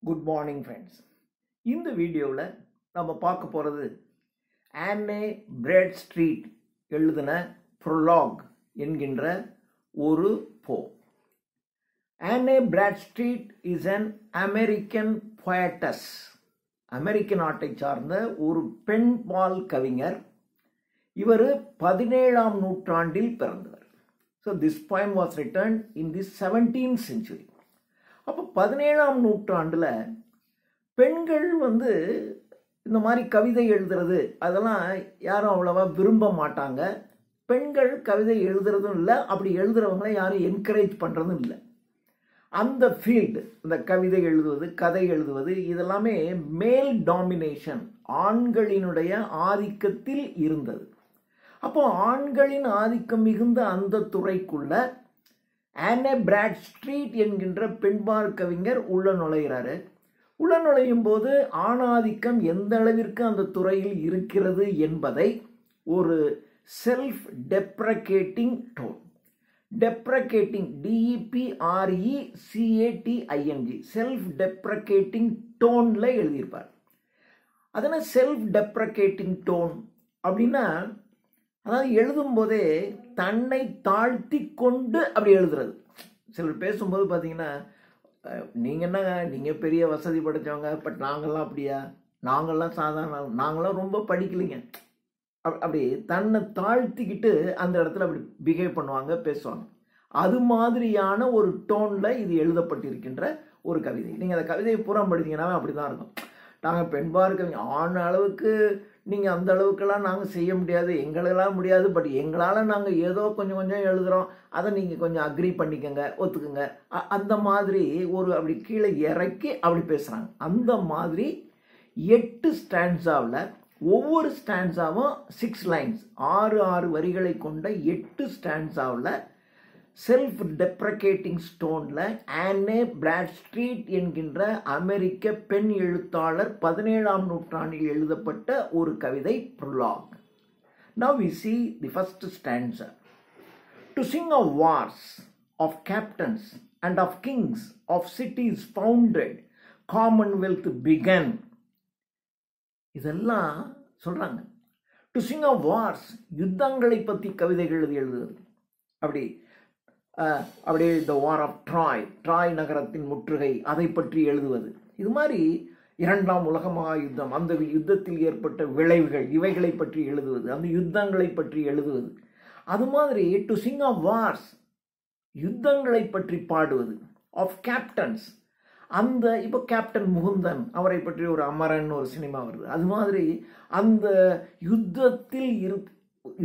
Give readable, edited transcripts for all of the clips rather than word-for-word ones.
Good morning friends. இந்த வீடியோவில் நம்ம பார்க்க போகிறது ஆன்னே பிராட்ஸ்ட்ரீட் எழுதின ப்ரொலாக் என்கின்ற ஒரு போம். ஆன்னே பிராட்ஸ்ட்ரீட் இஸ் அன் அமெரிக்கன் போயட்டஸ். அமெரிக்க நாட்டை சார்ந்த ஒரு பெண்பால் கவிஞர். இவர் 17ஆம் நூற்றாண்டில் பிறந்தவர். So this poem was written in the 17th century. அப்போ 17ஆம் நூற்றாண்டில் பெண்கள் இந்த மாதிரி கவிதை எழுதுறது அதெல்லாம் யாரும் அவ்வளவா விரும்ப மாட்டாங்க. பெண்கள் கவிதை எழுதுறதும் இல்லை, அப்படி எழுதுறவங்கள யாரும் என்கரேஜ் பண்ணுறதும் இல்லை. அந்த ஃபீல்டு, இந்த கவிதை எழுதுவது, கதை எழுதுவது, இதெல்லாமே மேல் டாமினேஷன், ஆண்களினுடைய ஆதிக்கத்தில் இருந்தது. அப்போ ஆண்களின் ஆதிக்கம் மிகுந்த அந்த துறைக்குள்ள ஆன்னே பிராட்ஸ்ட்ரீட் என்கின்ற பெண்பால் கவிஞர் உள்ள நுழைகிறாரு. உள்ள நுழையும் போது ஆணாதிக்கம் எந்த அளவிற்கு அந்த துறையில் இருக்கிறது என்பதை ஒரு செல்ஃப் டெப்ரகேட்டிங் டோன், டெப்ரகேட்டிங் DEPRECATING, செல்ஃப் டெப்ரகேட்டிங் டோன்ல எழுதியிருப்பார். அதனால் செல்ஃப் டெப்ரகேட்டிங் டோன் அப்படின்னா, அதாவது எழுதும் போதே தன்னை தாழ்த்தி கொண்டு அப்படி எழுதுறது. சிலர் பேசும்போது பார்த்தீங்கன்னா, நீங்கள் என்ன, நீங்கள் பெரிய வசதி படைத்தவங்க, பட் நாங்கள்லாம் அப்படியா, நாங்கள்லாம் சாதாரண, நாங்களாம் ரொம்ப படிக்கலைங்க, அப்படி தன்னை தாழ்த்திக்கிட்டு அந்த இடத்துல அப்படி பிஹேவ் பண்ணுவாங்க, பேசுவாங்க. அது மாதிரியான ஒரு டோனில் இது எழுதப்பட்டிருக்கின்ற ஒரு கவிதை. நீங்கள் அந்த கவிதையை பூரா படித்தீங்கன்னாவே அப்படி தான் இருக்கும். நாங்கள் பெண்பால் கவிஞர், ஆண் அளவுக்கு நீங்கள் அந்த அளவுக்கெல்லாம் நாங்கள் செய்ய முடியாது, எங்களெல்லாம் முடியாது, பட் எங்களால் நாங்கள் ஏதோ கொஞ்சம் கொஞ்சம் எழுதுகிறோம், அதை நீங்கள் கொஞ்சம் அக்ரி பண்ணிக்கங்க, ஒத்துக்குங்க, அந்த மாதிரி ஒரு அப்படி கீழே இறக்கி அப்படி பேசுகிறாங்க. அந்த மாதிரி 8 ஸ்டான்ஸாவில், ஒவ்வொரு ஸ்டான்ஸாவும் 6 லைன்ஸ், 6 வரிகளை கொண்ட 8 ஸ்டான்ஸாவில் செல்ஃப் டெப்ரகேட்டிங் ஸ்டோனில் ஆன்னே பிராட்ஸ்ட்ரீட் என்கின்ற அமெரிக்க பெண் எழுத்தாளர் 17ஆம் நூற்றாண்டில் எழுதப்பட்ட ஒரு கவிதை prologue. Now we see the first stanza. To sing of wars, of captains and of kings, of cities founded, commonwealth began. இதெல்லாம் சொல்றாங்க. டு சிங் ஆஃப் வார்ஸ், யுத்தங்களை பற்றி கவிதைகள் எழுதுவது. அப்படியே த வார் ஆஃப் ட்ராய் நகரத்தின் முற்றுகை, அதை பற்றி எழுதுவது. இது மாதிரி 2ஆம் உலக மகாயுத்தம், அந்த யுத்தத்தில் ஏற்பட்ட விளைவுகள், இவைகளை பற்றி எழுதுவது, அந்த யுத்தங்களை பற்றி எழுதுவது. அது மாதிரி டு சிங் ஆஃப் வார்ஸ், யுத்தங்களை பற்றி பாடுவது. ஆஃப் கேப்டன்ஸ், அந்த இப்போ கேப்டன் முகுந்தன், அவரை பற்றி ஒரு அமரன் ஒரு சினிமா வருது. அது மாதிரி அந்த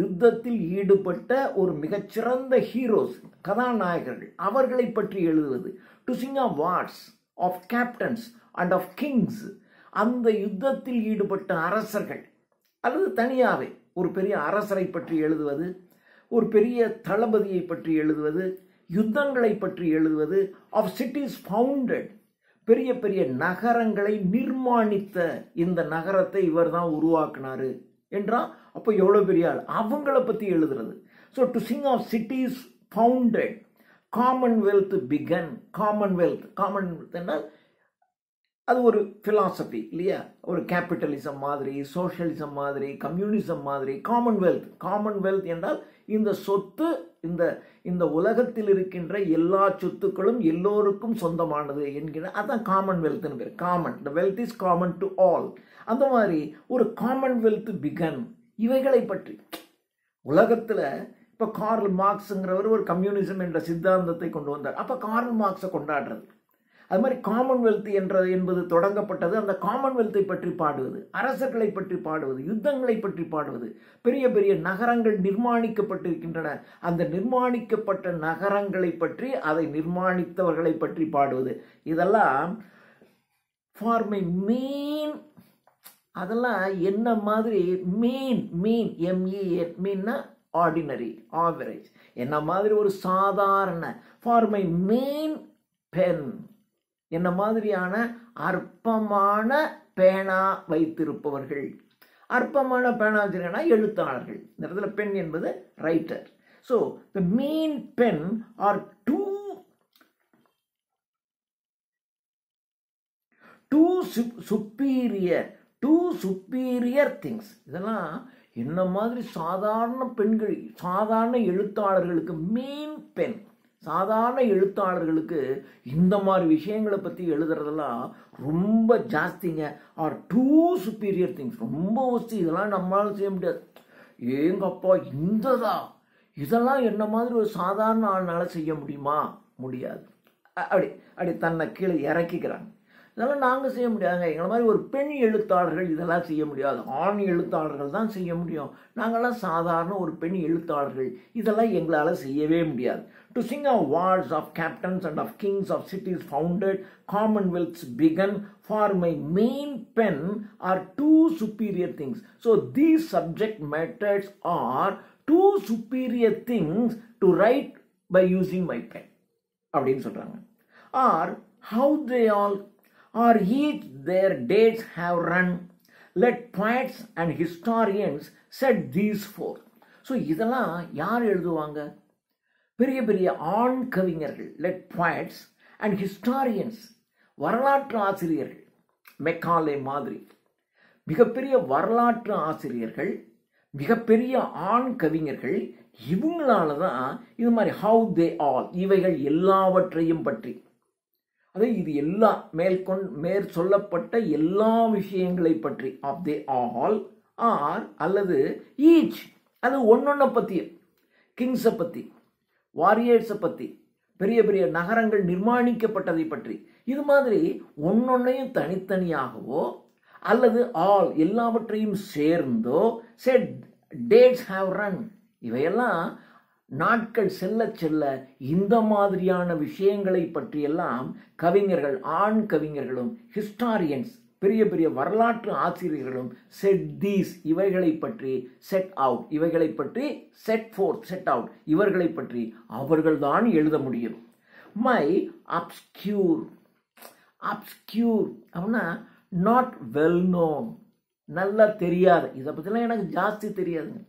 யுத்தத்தில் ஈடுபட்ட ஒரு மிகச்சிறந்த ஹீரோஸ், கதாநாயகர்கள், அவர்களை பற்றி எழுதுவது. To sing of wars, of captains and of kings, அந்த யுத்தத்தில் ஈடுபட்ட அரசர்கள், அல்லது தனியாகவே ஒரு பெரிய அரசரை பற்றி எழுதுவது, ஒரு பெரிய தளபதியை பற்றி எழுதுவது, யுத்தங்களை பற்றி எழுதுவது. ஆஃப் சிட்டிஸ் ஃபவுண்டட், பெரிய பெரிய நகரங்களை நிர்மாணித்த, இந்த நகரத்தை இவர் தான் உருவாக்குனாரு என்றால் அப்போ எவ்வளோ பெரிய ஆள், அவங்கள பற்றி எழுதுறது. So to sing of cities founded, commonwealth began. Commonwealth என்றால் அது ஒரு ஃபிலாசபி இல்லையா, ஒரு கேபிட்டலிசம் மாதிரி, சோஷியலிசம் மாதிரி, கம்யூனிசம் மாதிரி. காமன்வெல்த் என்றால் இந்த சொத்து, இந்த உலகத்தில் இருக்கின்ற எல்லா சொத்துக்களும் எல்லோருக்கும் சொந்தமானது என்கிற, அதான் காமன்வெல்த்னு பேர். Common, the wealth is common to all. அந்த மாதிரி ஒரு காமன்வெல்த் பிகன். இவைகளை பற்றி உலகத்தில் இப்போ கார்ல் மார்க்ஸுங்கிறவர் ஒரு கம்யூனிசம் என்ற சித்தாந்தத்தை கொண்டு வந்தார். அப்போ கார்ல் மார்க்ஸை கொண்டாடுறது. அது மாதிரி காமன்வெல்த் என்பது தொடங்கப்பட்டது. அந்த காமன்வெல்த்தை பற்றி பாடுவது, அரசர்களை பற்றி பாடுவது, யுத்தங்களை பற்றி பாடுவது, பெரிய பெரிய நகரங்கள் நிர்மாணிக்கப்பட்டிருக்கின்றன, அந்த நிர்மாணிக்கப்பட்ட நகரங்களை பற்றி, அதை நிர்மாணித்தவர்களை பற்றி பாடுவது. இதெல்லாம் ஃபார் மை மீன், அதெல்லாம் என்ன மாதிரி மீன் MEN, மீன்னா ஆர்டினரி, ஆவரேஜ், என்ன மாதிரி ஒரு சாதாரண, ஃபார் மை மீன் பென், என்ன மாதிரியான அற்பமான பேனா வைத்திருப்பவர்கள். அற்பமான பேனா வச்சிருக்கா எழுத்தாளர்கள். இந்த இடத்துல பெண் என்பது writer. So the mean pen are too too superior things. இதெல்லாம் என்ன மாதிரி சாதாரண பெண்கள், சாதாரண எழுத்தாளர்களுக்கு, மெயின் பென் சாதாரண எழுத்தாளர்களுக்கு இந்த மாதிரி விஷயங்களை பற்றி எழுதுறதெல்லாம் ரொம்ப ஜாஸ்திங்க. ஆர் டூ சுப்பீரியர் திங்ஸ், ரொம்ப வசதி, இதெல்லாம் நம்மளால செய்ய முடியாது. ஏங்கப்பா இதெல்லாம் என்ன மாதிரி ஒரு சாதாரண ஆள்னால செய்ய முடியுமா? முடியாது. அப்படி தன்னை கீழே இறக்கிக்கிறாங்க. இதெல்லாம் நாங்கள் செய்ய முடியாதுங்க. எங்களை மாதிரி ஒரு பெண் எழுத்தாளர்கள் இதெல்லாம் செய்ய முடியாது, ஆண் எழுத்தாளர்கள் தான் செய்ய முடியும். நாங்கள்லாம் சாதாரண ஒரு பெண் எழுத்தாளர்கள், இதெல்லாம் எங்களால் செய்யவே முடியாது. To sing of wars of captains and of kings of cities founded, commonwealths begun, for my main pen are two superior things. So these subject matters are two superior things to write by using my pen. அப்படின்னு சொல்றாங்க. Or how they all or each their dates have run, let poets and historians set these four. So இதெல்லாம் யார் எழுதுவாங்க? பெரிய பெரிய ஆண் கவிஞர்கள், let பாய்ட்ஸ் and historians, வரலாற்று ஆசிரியர்கள், மெக்காலே மாதிரி மிகப்பெரிய வரலாற்று ஆசிரியர்கள், மிகப்பெரிய ஆண் கவிஞர்கள், இவங்களால தான் இது மாதிரி ஹவு தே ஆல், இவைகள் எல்லாவற்றையும் பற்றி, அது இது எல்லா மேற் சொல்லப்பட்ட எல்லா விஷயங்களை பற்றி, ஆஃப் தே ஆல் ஆர் அல்லது ஈச், அது ஒன்னொன்னை பற்றி, கிங்ஸை பற்றி, வாரியர்ஸை பற்றி, பெரிய பெரிய நகரங்கள் நிர்மாணிக்கப்பட்டதை பற்றி, இது மாதிரி ஒன்னொன்னையும் தனித்தனியாகவோ அல்லது ஆல் எல்லாவற்றையும் சேர்ந்தோ, செட் டேட்ஸ் ஹாவ் ரன், இவையெல்லாம் நாட்கள் செல்ல செல்ல இந்த மாதிரியான விஷயங்களை பற்றியெல்லாம் கவிஞர்கள், ஆண் கவிஞர்களும், ஹிஸ்டாரியன்ஸ், பெரிய பெரிய வரலாற்று ஆசிரியர்களும், செட் தீஸ் இவைகளை பற்றி, செட் அவுட் இவைகளை பற்றி, செட் ஃபோர்த் செட் அவுட் இவர்களை பற்றி அவர்கள்தான் எழுத முடியும். மை அப்ஸ்கியூர் அப்படின்னா நாட் வெல் நோன், நல்லா தெரியாது, இதை பற்றிலாம் எனக்கு ஜாஸ்தி தெரியாதுங்க.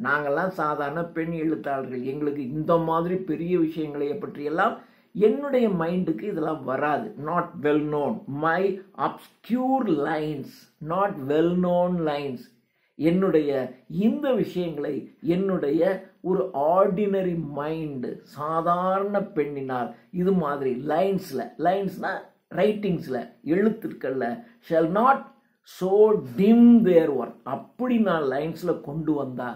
நாங்கள்லாம் சாதாரண பெண் எழுத்தாளர்கள், எங்களுக்கு இந்த மாதிரி பெரிய விஷயங்களை பற்றியெல்லாம் என்னுடைய மைண்டுக்கு இதெல்லாம் வராது. Not well known, my obscure lines, not well known lines, என்னுடைய இந்த விஷயங்களை என்னுடைய ஒரு ஆர்டினரி மைண்டு, சாதாரண பெண்ணினால் இது மாதிரி லைன்ஸ்னா ரைட்டிங்ஸில், எழுத்துக்கள்ல, shall not so dim their work, அப்படி நான் லைன்ஸில் கொண்டு வந்தா,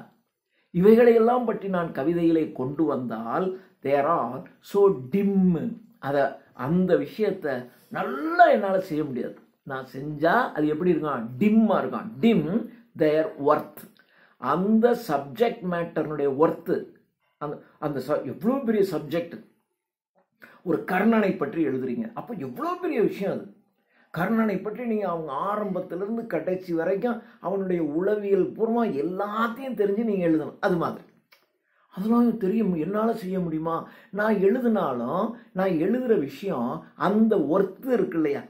இவைகளையெல்லாம் பற்றி நான் கவிதைகளை கொண்டு வந்தால், தேர் ஆர் ஸோ டிம், அந்த விஷயத்தை நல்லா என்னால் செய்ய முடியாது. நான் செஞ்சால் அது எப்படி இருக்கான்? டிம்மாக இருக்கான். டிம் தேர் ஒர்த், அந்த சப்ஜெக்ட் மேட்டர்னுடைய ஒர்த்து, அந்த எவ்வளோ பெரிய சப்ஜெக்ட். ஒரு கர்ணனை பற்றி எழுதுறீங்க, அப்போ எவ்வளோ பெரிய விஷயம் அது. கர்ணனை பற்றி நீங்கள் அவங்க ஆரம்பத்திலிருந்து கடைசி வரைக்கும் அவனுடைய உளவியல் பூர்வமாக எல்லாத்தையும் தெரிஞ்சு நீங்கள் எழுதணும். அது மாதிரி அதெல்லாம் தெரியும், என்னால் செய்ய முடியுமா? நான் எழுதினாலும் நான் எழுதுகிற விஷயம் அந்த ஒர்த்து இருக்கு இல்லையா,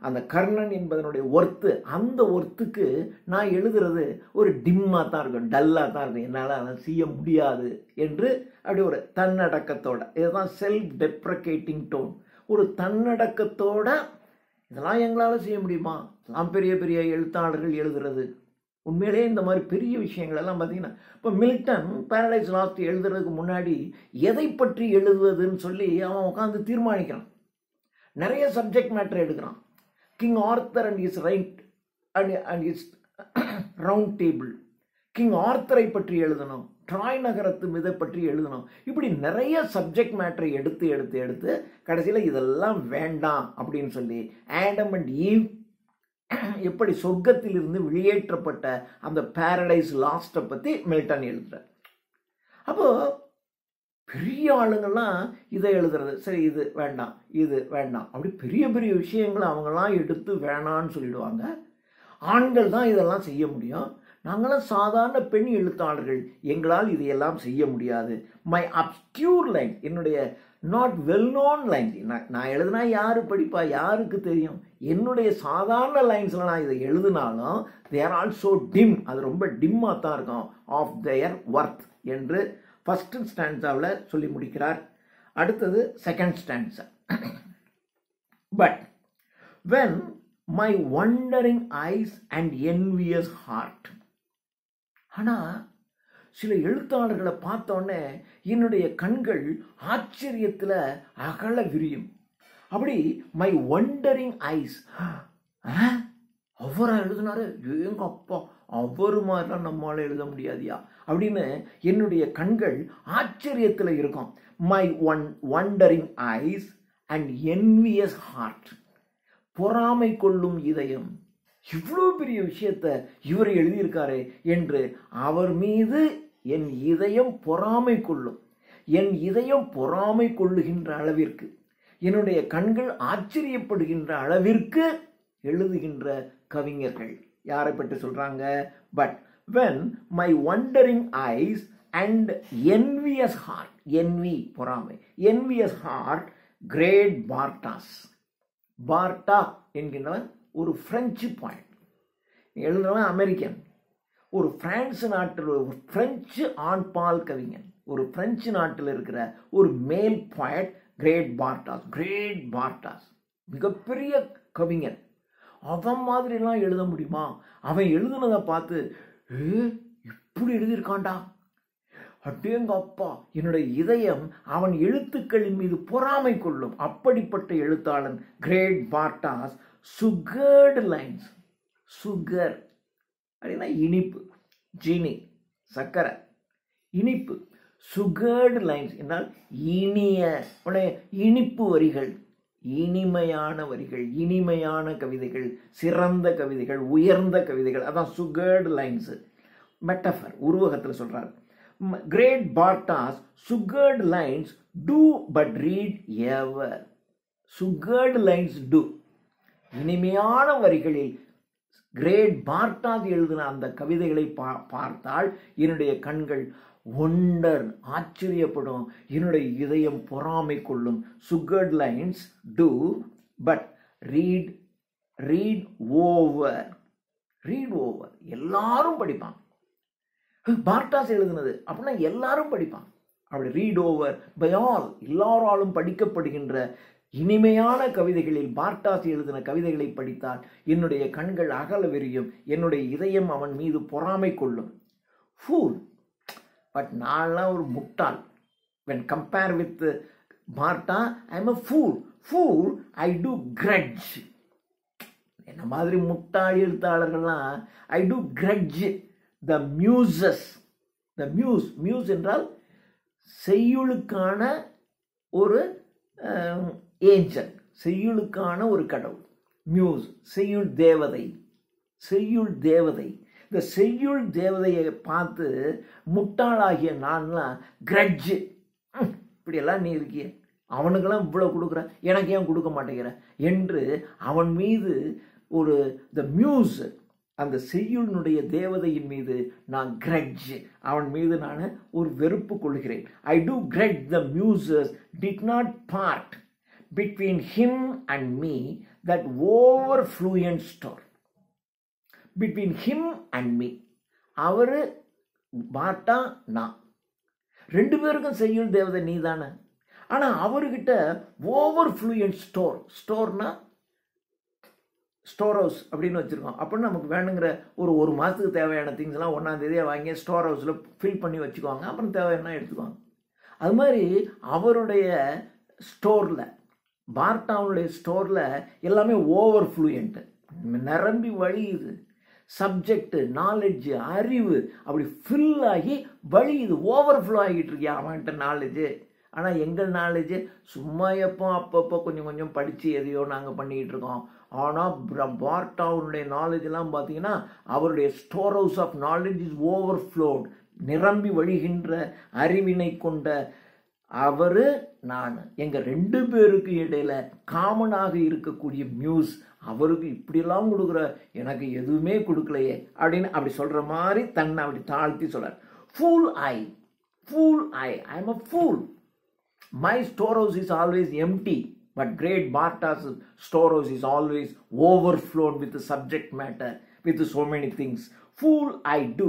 அந்த கர்ணன் என்பதனுடைய ஒர்த்து, அந்த ஒர்த்துக்கு நான் எழுதுறது ஒரு டிம்மாக தான் இருக்கும், டல்லாக தான் இருக்கும், என்னால் அதை செய்ய முடியாது என்று அப்படி ஒரு தன்னடக்கத்தோட, இதுதான் செல்ஃப் டெப்ரகேட்டிங் டோன், ஒரு தன்னடக்கத்தோட இதெல்லாம் எங்களால் செய்ய முடியுமா? நான் பெரிய பெரிய எழுத்தாளர்கள் எழுதுறது, உண்மையிலே இந்த மாதிரி பெரிய விஷயங்கள் எல்லாம் பார்த்தீங்கன்னா, இப்போ மில்டன் பாரடைஸ் லாஸ்ட் எழுதுறதுக்கு முன்னாடி எதை பற்றி எழுதுவதுன்னு சொல்லி அவன் உட்காந்து தீர்மானிக்கிறான். நிறைய சப்ஜெக்ட் மேட்டர் எடுக்கிறான். King Arthur and is right and is round table, King ஆர்த்தரை பற்றி எழுதணும், ட்ராய் நகரத்து மிதை பற்றி எழுதணும், இப்படி நிறைய சப்ஜெக்ட் மேட்டரை எடுத்து எடுத்து எடுத்து கடைசியில் இதெல்லாம் வேண்டாம் அப்படின்னு சொல்லி ஆடம் அண்ட் ஈவ் எப்படி சொர்க்கத்திலிருந்து வெளியேற்றப்பட்ட அந்த பாரடைஸ் லாஸ்ட்டை பற்றி மில்டன் எழுதுறார். அப்போது பெரிய ஆளுங்கள்லாம் இதை எழுதுறது, சரி இது வேண்டாம் இது வேண்டாம், அப்படி பெரிய பெரிய விஷயங்களை அவங்கெல்லாம் எடுத்து வேணான்னு சொல்லிடுவாங்க. ஆண்கள் தான் இதெல்லாம் செய்ய முடியும், நாங்களாம் சாதாரண பெண் எழுத்தாளர்கள், எங்களால் இதையெல்லாம் செய்ய முடியாது. மை அப்ஸ்கியூர் லைன், என்னுடைய நாட் வெல் நோன் லைன்ஸ், நான் எழுதுனா யாரு படிப்பா, யாருக்கு தெரியும், என்னுடைய சாதாரண லைன்ஸில் நான் இதை எழுதினாலும் தேர் ஆல்சோ டிம், அது ரொம்ப டிம்மாக தான் இருக்கும், ஆஃப் தேர் ஒர்த் என்று ஃபர்ஸ்ட் ஸ்டான்ஸாவில் சொல்லி முடிக்கிறார். அடுத்தது second stanza. But when my wondering eyes and envious heart. ஆனால் சில எழுத்தாளர்களை பார்த்தோன்னே என்னுடைய கண்கள் ஆச்சரியத்தில் அகல விரியும். அப்படி மை wondering eyes, அவரா எழுதினாரு, எங்க அப்பா அவரு மாதிரிலாம் நம்மளால எழுத முடியாதியா அப்படின்னு என்னுடைய கண்கள் ஆச்சரியத்தில் இருக்கும். My wondering eyes and envious heart, பொறாமை கொள்ளும் இதயம். இவ்வளோ பெரிய விஷயத்த இவர் எழுதியிருக்காரு என்று அவர் மீது என் இதயம் பொறாமை கொள்ளும். என் இதயம் பொறாமை கொள்ளுகின்ற அளவிற்கு, என்னுடைய கண்கள் ஆச்சரியப்படுகின்ற அளவிற்கு எழுதுகின்ற கவிஞர்கள் யாரை பற்றி சொல்றாங்க? But when my wondering eyes and envious heart, envy பொறாமை, envious heart, great Bartas. பார்ட்டா என்கின்றவன் ஒரு பிரெஞ்சு பாயிண்ட் எழுதுறவன் அமெரிக்கன். ஒரு பிரான்ஸ் நாட்டில் ஒரு பிரெஞ்சு ஆண்பால் கவிஞன், ஒரு பிரெஞ்சு நாட்டில் இருக்கிற ஒரு மேல் பாயிண்ட் கிரேட் பார்ட்டாஸ். கிரேட் பார்ட்டாஸ் மிகப்பெரிய கவிஞன். அவன் மாதிரிலாம் எழுத முடியுமா? அவன் எழுதுனதை பார்த்து இப்படி எழுதியிருக்காண்டா, அடேங்க அப்பா, என்னுடைய இதயம் அவன் எழுத்துக்களின் மீது பொறாமை கொள்ளும். அப்படிப்பட்ட எழுத்தாளன் கிரேட் பார்ட்டாஸ். சுகர்டு லைன்ஸ், சுகர் அப்படின்னா இனிப்பு, ஜீனி சக்கரை, இனிப்பு. சுகர்டு லைன்ஸ் என்றால் இனிய, இனிப்பு வரிகள், இனிமையான வரிகள், இனிமையான கவிதைகள், சிறந்த கவிதைகள், உயர்ந்த கவிதைகள். அதான் சுகர்டு லைன்ஸ். மெட்டஃபர், உருவகத்தில் சொல்றாரு. Great Bartas, sugared lines do but read ever. Sugared lines do. இனிமையான வரிகளில் கிரேட் பார்ட்டாஸ் எழுதின அந்த கவிதைகளை பார்த்தால் என்னுடைய கண்கள் ஒண்டர், ஆச்சரியப்படும், என்னுடைய இதயம் பொறாமை கொள்ளும். சுகர்ட் lines do but read over. read over எல்லாரும் படிப்பாங்க. பார்ட்டாஸ் எழுதுனது அப்படின்னா எல்லாரும் படிப்பாங்க. அப்படி ரீட் ஓவர் பை ஆல், எல்லாராலும் படிக்கப்படுகின்ற இனிமையான கவிதைகளில் பார்ட்டாஸ் எழுதின கவிதைகளை படித்தால் என்னுடைய கண்கள் அகல விரியும், என்னுடைய இதயம் அவன் மீது பொறாமை கொள்ளும். ஃபூல், பட் நான்லாம் ஒரு முட்டாள். when compare with பார்ட்டா, I am a fool. Fool, I do grudge. என்ன மாதிரி முட்டாள் எழுத்தாளர்கள்லாம் I do grudge the muses. the muse என்றால் செய்யுளுக்கான ஒரு ஏஞ்சல், செய்யுளுக்கான ஒரு கடவுள். மியூஸ் செய்யுள் தேவதை, செய்யுள் தேவதை. இந்த செய்யுள் தேவதையை பார்த்து முட்டாளாகிய நான்லாம் கிரட்ஜ், இப்படியெல்லாம் நீ இருக்கிய, அவனுக்கெல்லாம் இவ்வளோ கொடுக்குற, எனக்கு ஏன் கொடுக்க மாட்டேங்கிற என்று அவன் மீது ஒரு த மியூஸ், அந்த செய்யுளுடைய தேவதையின் மீது நான் கிரட்ஜ், அவன் மீது நான் ஒரு வெறுப்பு கொள்கிறேன். I do grudge the Muses did not part between him and me that overfluent store. Between him and me, அவரு பார்ட்டா, நான் ரெண்டு பேருக்கும் செய்யுள் தேவதை நீ தானே. ஆனால் அவர்கிட்ட ஓவர்ஃப்ளூயன்ட் ஸ்டோர், ஸ்டோர்னா ஸ்டோர் ஹவுஸ் அப்படின்னு வச்சுருக்கோம். அப்படின்னு நமக்கு வேணுங்கிற ஒரு மாதத்துக்கு தேவையான திங்ஸ்லாம் 1ஆம் தேதியை வாங்கி ஸ்டோர் ஹவுஸில் ஃபில் பண்ணி வச்சுக்குவாங்க, அப்புறம் தேவையான எடுத்துக்குவாங்க. அது மாதிரி அவருடைய ஸ்டோரில், பார்ட்டாவுடைய ஸ்டோரில் எல்லாமே ஓவர்ஃப்ளூயன்ட்டு, நிரம்பி வழியுது. சப்ஜெக்டு, நாலேஜு, அறிவு அப்படி ஃபில் ஆகி வழியுது, ஓவர்ஃப்ளோ ஆகிட்டு இருக்கியா அவன்கிட்ட நாலேஜு. ஆனால் எங்கள் நாலேஜு சும்மா அப்பப்போ கொஞ்சம் படித்து எதையோ நாங்கள் பண்ணிக்கிட்டு இருக்கோம். ஆனால் பார்ட்டாவுடைய நாலேஜெல்லாம் பார்த்தீங்கன்னா அவருடைய store house of knowledge is overflowed, நிரம்பி வழிகின்ற அறிவினை கொண்ட அவர் நான். எங்கள் ரெண்டு பேருக்கு இடையில காமனாக இருக்கக்கூடிய மியூஸ், அவருக்கு இப்படியெல்லாம் கொடுக்குற, எனக்கு எதுவுமே கொடுக்கலையே அப்படின்னு அப்படி சொல்கிற மாதிரி தன்னை அப்படி தாழ்த்தி சொல்கிறார். Fool I, fool I am a fool. My storehouse is always empty, but great Bartas' storehouse is always overflowed with the subject matter, with so many things. Fool I do,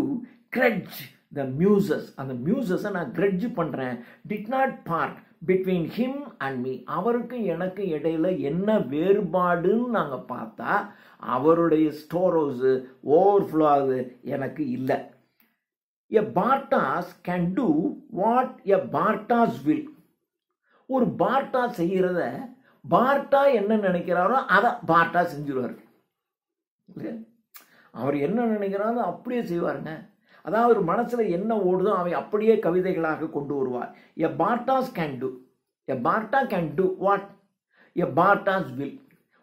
grudge the muses. And the muses நான் grudge பண்றேன். Did not part between him and me. அவருக்கு எனக்கு இடையில என்ன வேறுபாடுன்னு நாங்கள் பார்த்தா அவருடைய store house overflow ஆகுது, எனக்கு இல்லை. A Bartas can do what a Bartas will. ஒரு பார்ட்டா செய்கிறத பார்ட்டா என்ன நினைக்கிறாரோ அதை பார்ட்டா செஞ்சிருவார். அவர் என்ன நினைக்கிறாரோ அப்படியே செய்வாருங்க. அதாவது ஒரு மனசுல என்ன ஓடுதோ அவை அப்படியே கவிதைகளாக கொண்டு வருவார். A Bartas can do. A Barta can do what a Bartas will.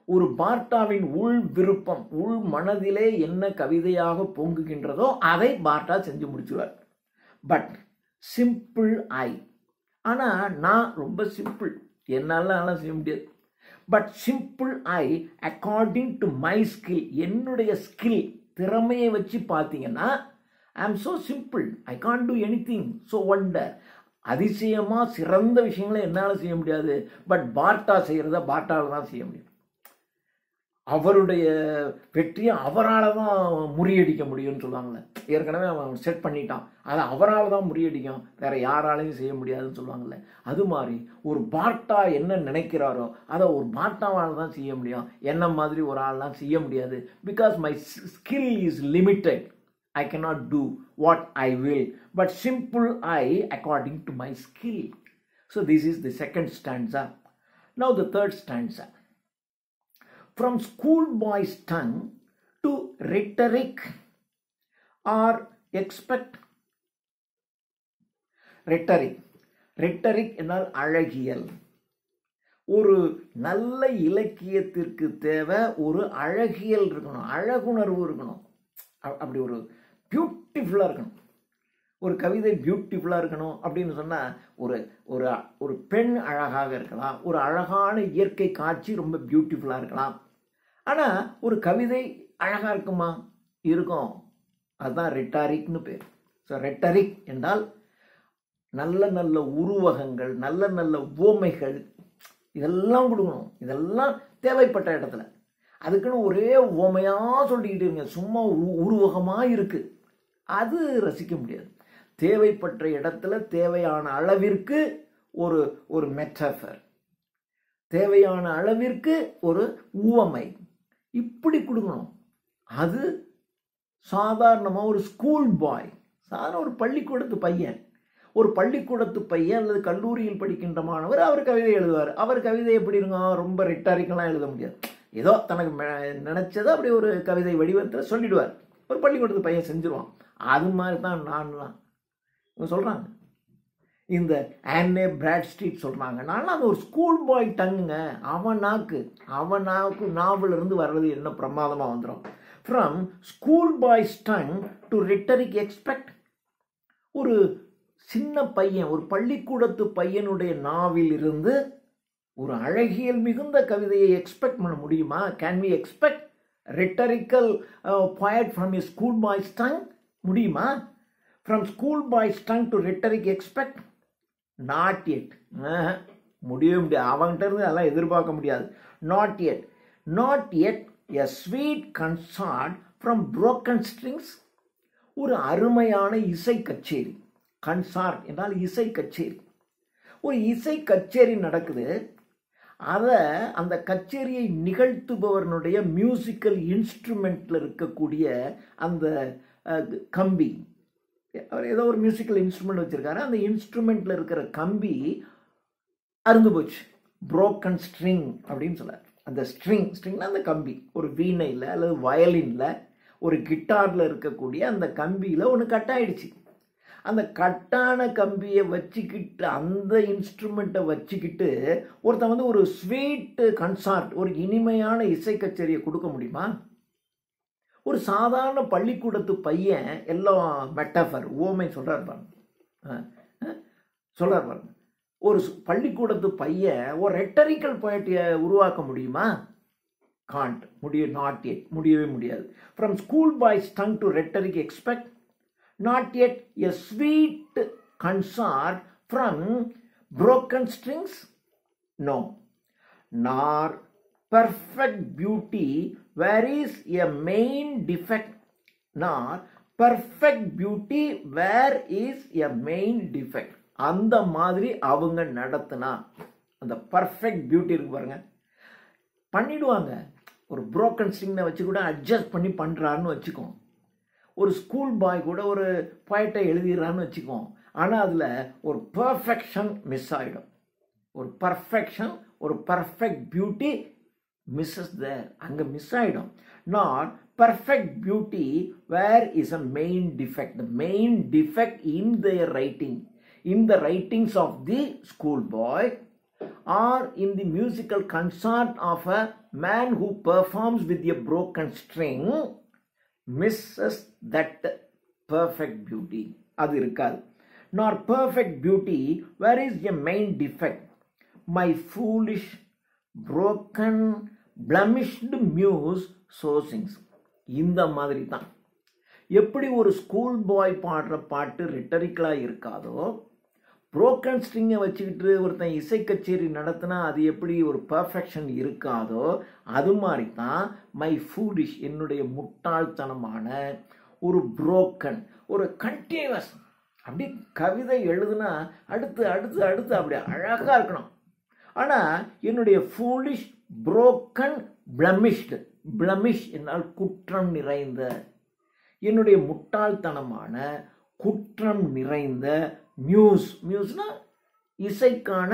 ஒரு பார்ட்டாவின் உள் விருப்பம், உள் மனதிலே என்ன கவிதையாக பொங்குகின்றதோ அதை பார்ட்டா செஞ்சு முடிச்சுவார். பட் சிம்பிள் ஐ, ஆனால் நான் ரொம்ப சிம்பிள், என்னால் செய்ய முடியாது. But simple I according to my skill, என்னுடைய ஸ்கில் திறமையை வச்சு பார்த்தீங்கன்னா ஐ am so simple, I can't two anything so wonder. அதிசயமாக சிறந்த விஷயங்களை என்னால் செய்ய முடியாது. பட் பார்ட்டா செய்கிறத பார்ட்டாவில் தான் செய்ய முடியும். அவருடைய வெற்றியை அவரால் தான் முறியடிக்க முடியும்னு சொல்லுவாங்கள்ல. ஏற்கனவே அவன் செட் பண்ணிட்டான், அதை அவரால் தான் முறியடிக்கும், வேற யாராலையும் செய்ய முடியாதுன்னு சொல்லுவாங்கள்ல. அது மாதிரி ஒரு பார்ட்டா என்ன நினைக்கிறாரோ அதை ஒரு பார்ட்டாவால் தான் செய்ய முடியும், என்ன மாதிரி ஒரு ஆள்லாம் செய்ய முடியாது. Because my skill is limited, I cannot do what I will, but simple I according to my skill. So this is the second stanza. Now the third stanza. From schoolboy's tongue to rhetoric or expect. Rhetoric என்றால் அழகியல். ஒரு நல்ல இலக்கியத்திற்கு தேவை ஒரு அழகியல் இருக்கணும், அழகுணர்வு இருக்கணும். அப்படி ஒரு பியூட்டிஃபுல்லாக இருக்கணும். ஒரு கவிதை பியூட்டிஃபுல்லாக இருக்கணும் அப்படின்னு சொன்னால் ஒரு ஒரு ஒரு பெண் அழகாக இருக்கலாம், ஒரு அழகான இயற்கை காட்சி ரொம்ப பியூட்டிஃபுல்லாக இருக்கலாம். ஆனால் ஒரு கவிதை அழகாக இருக்குமா? இருக்கும். அதுதான் ரெட்டாரிக்னு பேர். ஸோ ரெட்டரிக் என்றால் நல்ல நல்ல உருவகங்கள், நல்ல நல்ல உவமைகள், இதெல்லாம் கொடுக்கணும். இதெல்லாம் தேவைப்பட்ட இடத்துல. அதுக்குன்னு ஒரே உவமையாக சொல்லிக்கிட்டு இருங்க, சும்மா உருவகமாக இருக்குது, அது ரசிக்க முடியாது. தேவைப்பட்ட இடத்துல தேவையான அளவிற்கு ஒரு ஒரு மெட்டஃபர், தேவையான அளவிற்கு ஒரு உவமை, இப்படி கொடுக்கணும். அது சாதாரணமாக ஒரு ஸ்கூல் பாய், சாதாரண ஒரு பள்ளிக்கூடத்து பையன், ஒரு பள்ளிக்கூடத்து பையன் அல்லது கல்லூரியில் படிக்கின்ற மாணவர் அவர் கவிதை எழுதுவார். அவர் கவிதை எப்படி இருக்கும்? ரொம்ப ரெட்டாரிக்கெல்லாம் எழுத முடியாது. ஏதோ தனக்கு நினைச்சதை அப்படி ஒரு கவிதை வடிவத்தில் சொல்லிடுவார். ஒரு பள்ளிக்கூடத்து பையன் செஞ்சிருவான். அது மாதிரி தான் நான்லாம். இவங்க சொல்கிறாங்க, இந்த ஆன்னே பிராட்ஸ்ட்ரீட் சொல்கிறாங்க, நான்லாம் அது ஒரு ஸ்கூல் பாய் டங்குங்க. அவன் நாக்கு நாவலிருந்து வர்றது என்ன பிரமாதமாக வந்துடும். From school boys tongue to rhetoric expect. ஒரு சின்ன பையன், ஒரு பள்ளிக்கூடத்து பையனுடைய நாவில் இருந்து ஒரு அழகியல் மிகுந்த கவிதையை எக்ஸ்பெக்ட் பண்ண முடியுமா? Can we expect rhetorical poet from a schoolboy's tongue? முடியுமா? From schoolboy's tongue to rhetoric expect? Not yet. முடியவே முடியாது. அவன்கிட்ட இருந்து அதெல்லாம் எதிர்பார்க்க முடியாது. Not yet. Not yet a sweet consort from broken strings. ஒரு அருமையான இசை கச்சேரி. கன்சார்ட் என்றால் இசை கச்சேரி. ஒரு இசை கச்சேரி நடக்குது. அதை அந்த கச்சேரியை நிகழ்த்துபவனுடைய மியூசிக்கல் இன்ஸ்ட்ருமெண்ட்டில் இருக்கக்கூடிய அந்த கம்பி, அவர் ஏதோ ஒரு மியூசிக்கல் இன்ஸ்ட்ருமெண்ட் வச்சுருக்காரு, அந்த இன்ஸ்ட்ருமெண்ட்டில் இருக்கிற கம்பி அருந்து போச்சு. புரோக்கன் ஸ்ட்ரிங் அப்படின்னு சொல்கிறார். அந்த ஸ்ட்ரிங்னா அந்த கம்பி, ஒரு வீணையில் அல்லது வயலினில் ஒரு கிட்டாரில் இருக்கக்கூடிய அந்த கம்பியில் ஒன்று கட்டாயிடுச்சு. அந்த கட்டான கம்பியை வச்சுக்கிட்டு, அந்த இன்ஸ்ட்ருமெண்ட்டை வச்சுக்கிட்டு ஒருத்தன் ஒரு ஸ்வீட் கன்சார்ட், ஒரு இனிமையான இசை கச்சேரியை கொடுக்க முடியுமா? ஒரு சாதாரண பள்ளிக்கூடத்து பையன் எல்லாம் மெட்டஃபர், ஓமை சொல்கிறார் பாருங்க. ஒரு பள்ளிக்கூடத்து பையன் ஒரு ரெட்டரிக்கல் போயட்டியை உருவாக்க முடியுமா? காண்ட், முடியவே முடியாது. From school boys tongue to rhetoric expect. Not yet a sweet consort from broken strings? No. Nor perfect beauty where is a main defect? Nor perfect beauty where is a main defect? அந்த மாதிரி அவங்க நடத்தினா அந்த perfect beauty இருக்கு பாருங்க, பண்ணிடுவாங்க. ஒரு broken ஸ்ட்ரிங்கை வச்சு கூட அட்ஜஸ்ட் பண்ணி பண்ணுறாருன்னு வச்சுக்கோம். ஒரு ஸ்கூல் பாய் கூட ஒரு பாயிட்டை எழுதிடுறான்னு வச்சுக்கோம். ஆனால் அதில் ஒரு பர்ஃபெக்ஷன் மிஸ் ஆகிடும். ஒரு பர்ஃபெக்ஷன், ஒரு பர்ஃபெக்ட் பியூட்டி மிஸ்ஸஸ் தேர், அங்கே மிஸ் ஆகிடும். Not perfect beauty where is a main defect. The main defect in their writing, in the writings of the schoolboy, or in the musical concert of a man who performs with a broken string, misses that perfect beauty. அது இருக்காது. Nor perfect beauty, where is a main defect? My foolish, broken, blemished muse so sings. இந்த மாதிரி தான். எப்படி ஒரு school பாய் பாடுற பாட்டு ரிட்டரிக்கலாக இருக்காதோ, broken ஸ்ட்ரிங்கை வச்சுக்கிட்டு ஒருத்தன் இசை கச்சேரி நடத்தினா அது எப்படி ஒரு பர்ஃபெக்ஷன் இருக்காதோ, அது மாதிரி தான் மை ஃபூலிஷ், என்னுடைய முட்டாள்தனமான ஒரு புரோக்கன், ஒரு கண்டினியூஸ், அப்படி கவிதை எழுதுனா அடுத்து அடுத்து அடுத்து அப்படி அழகாக இருக்கணும். ஆனால் என்னுடைய ஃபூலிஷ், புரோக்கன், பிளமிஷ்டு, பிளமிஷ் என்னால் குற்றம் நிறைந்த, என்னுடைய முட்டாள்தனமான குற்றம் நிறைந்த மியூஸ், மியூஸ்னா இசைக்கான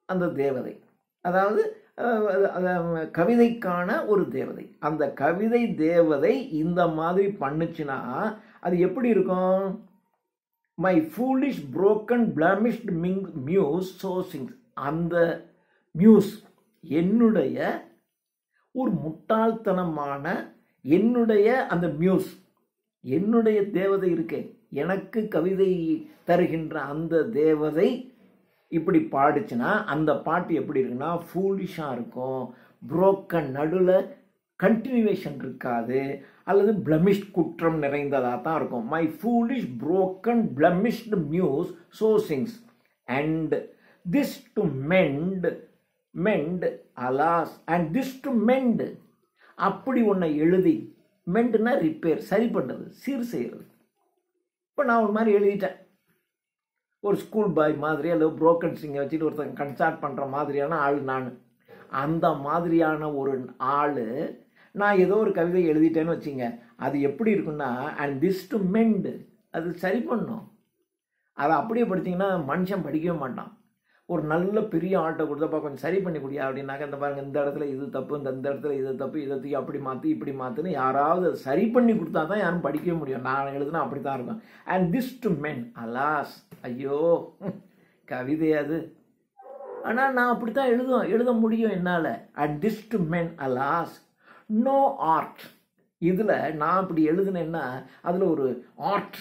அந்த தேவதை, அதாவது கவிதைக்கான ஒரு தேவதை. அந்த கவிதை தேவதை இந்த மாதிரி பண்ணுச்சுன்னா அது எப்படி இருக்கும்? My foolish, broken, blemished Muse so sings. அந்த மியூஸ், என்னுடைய ஒரு முட்டாள்தனமான என்னுடைய அந்த மியூஸ், என்னுடைய தேவதை இருக்கே, எனக்கு கவிதை தருகின்ற அந்த தேவதை இப்படி பாடுச்சுன்னா அந்த பாட்டு எப்படி இருக்குன்னா ஃபூலிஷாக இருக்கும், புரோக்கன், நடுவில் கண்டினியூவேஷன் இருக்காது, அல்லது பிளமிஷ்ட், குற்றம் நிறைந்ததாக தான் இருக்கும். My foolish, broken, blemished Muse so sings and this to mend, mend alas, and this to mend. அப்படி ஒன்றை எழுதி, மெண்ட்னா ரிப்பேர், சரி பண்ணுறது, சீர் செய்கிறது. இப்போ நான் ஒரு மாதிரி எழுதிட்டேன், ஒரு ஸ்கூல் பாய் மாதிரி, அல்லது புரோக்கன் ஸ்ட்ரிங்கை வச்சுட்டு ஒருத்தங்க கன்சர்ட் பண்ணுற மாதிரியான ஆள் நான். அந்த மாதிரியான ஒரு ஆள் நான் ஏதோ ஒரு கவிதை எழுதிட்டேன்னு வச்சுங்க, அது எப்படி இருக்குன்னா அண்ட் திஸ் டு மெண்ட், அது சரி பண்ணும். அதை அப்படியே படிச்சிங்கன்னா மனுஷன் படிக்கவே மாட்டான். ஒரு நல்ல பெரிய ஆட்டை கொடுத்தப்பா கொஞ்சம் சரி பண்ணி கொடுயா அப்படின்னாக்க, இந்த பாருங்க இந்த இடத்துல இது தப்பு, இந்த இடத்துல இது தப்பு, இதை தூக்கி அப்படி மாற்றி இப்படி மாற்றுன்னு யாராவது சரி பண்ணி கொடுத்தா தான் யாரும் படிக்கவே முடியும். நான் எழுதுனா அப்படி தான் இருக்கும். And this to men alas, ஐயோ கவிதை அது, ஆனால் நான் அப்படி தான் எழுத முடியும் என்னால். And this to men alas no art. இதில் நான் அப்படி எழுதுனேன்னா அதில் ஒரு ஆர்ட்,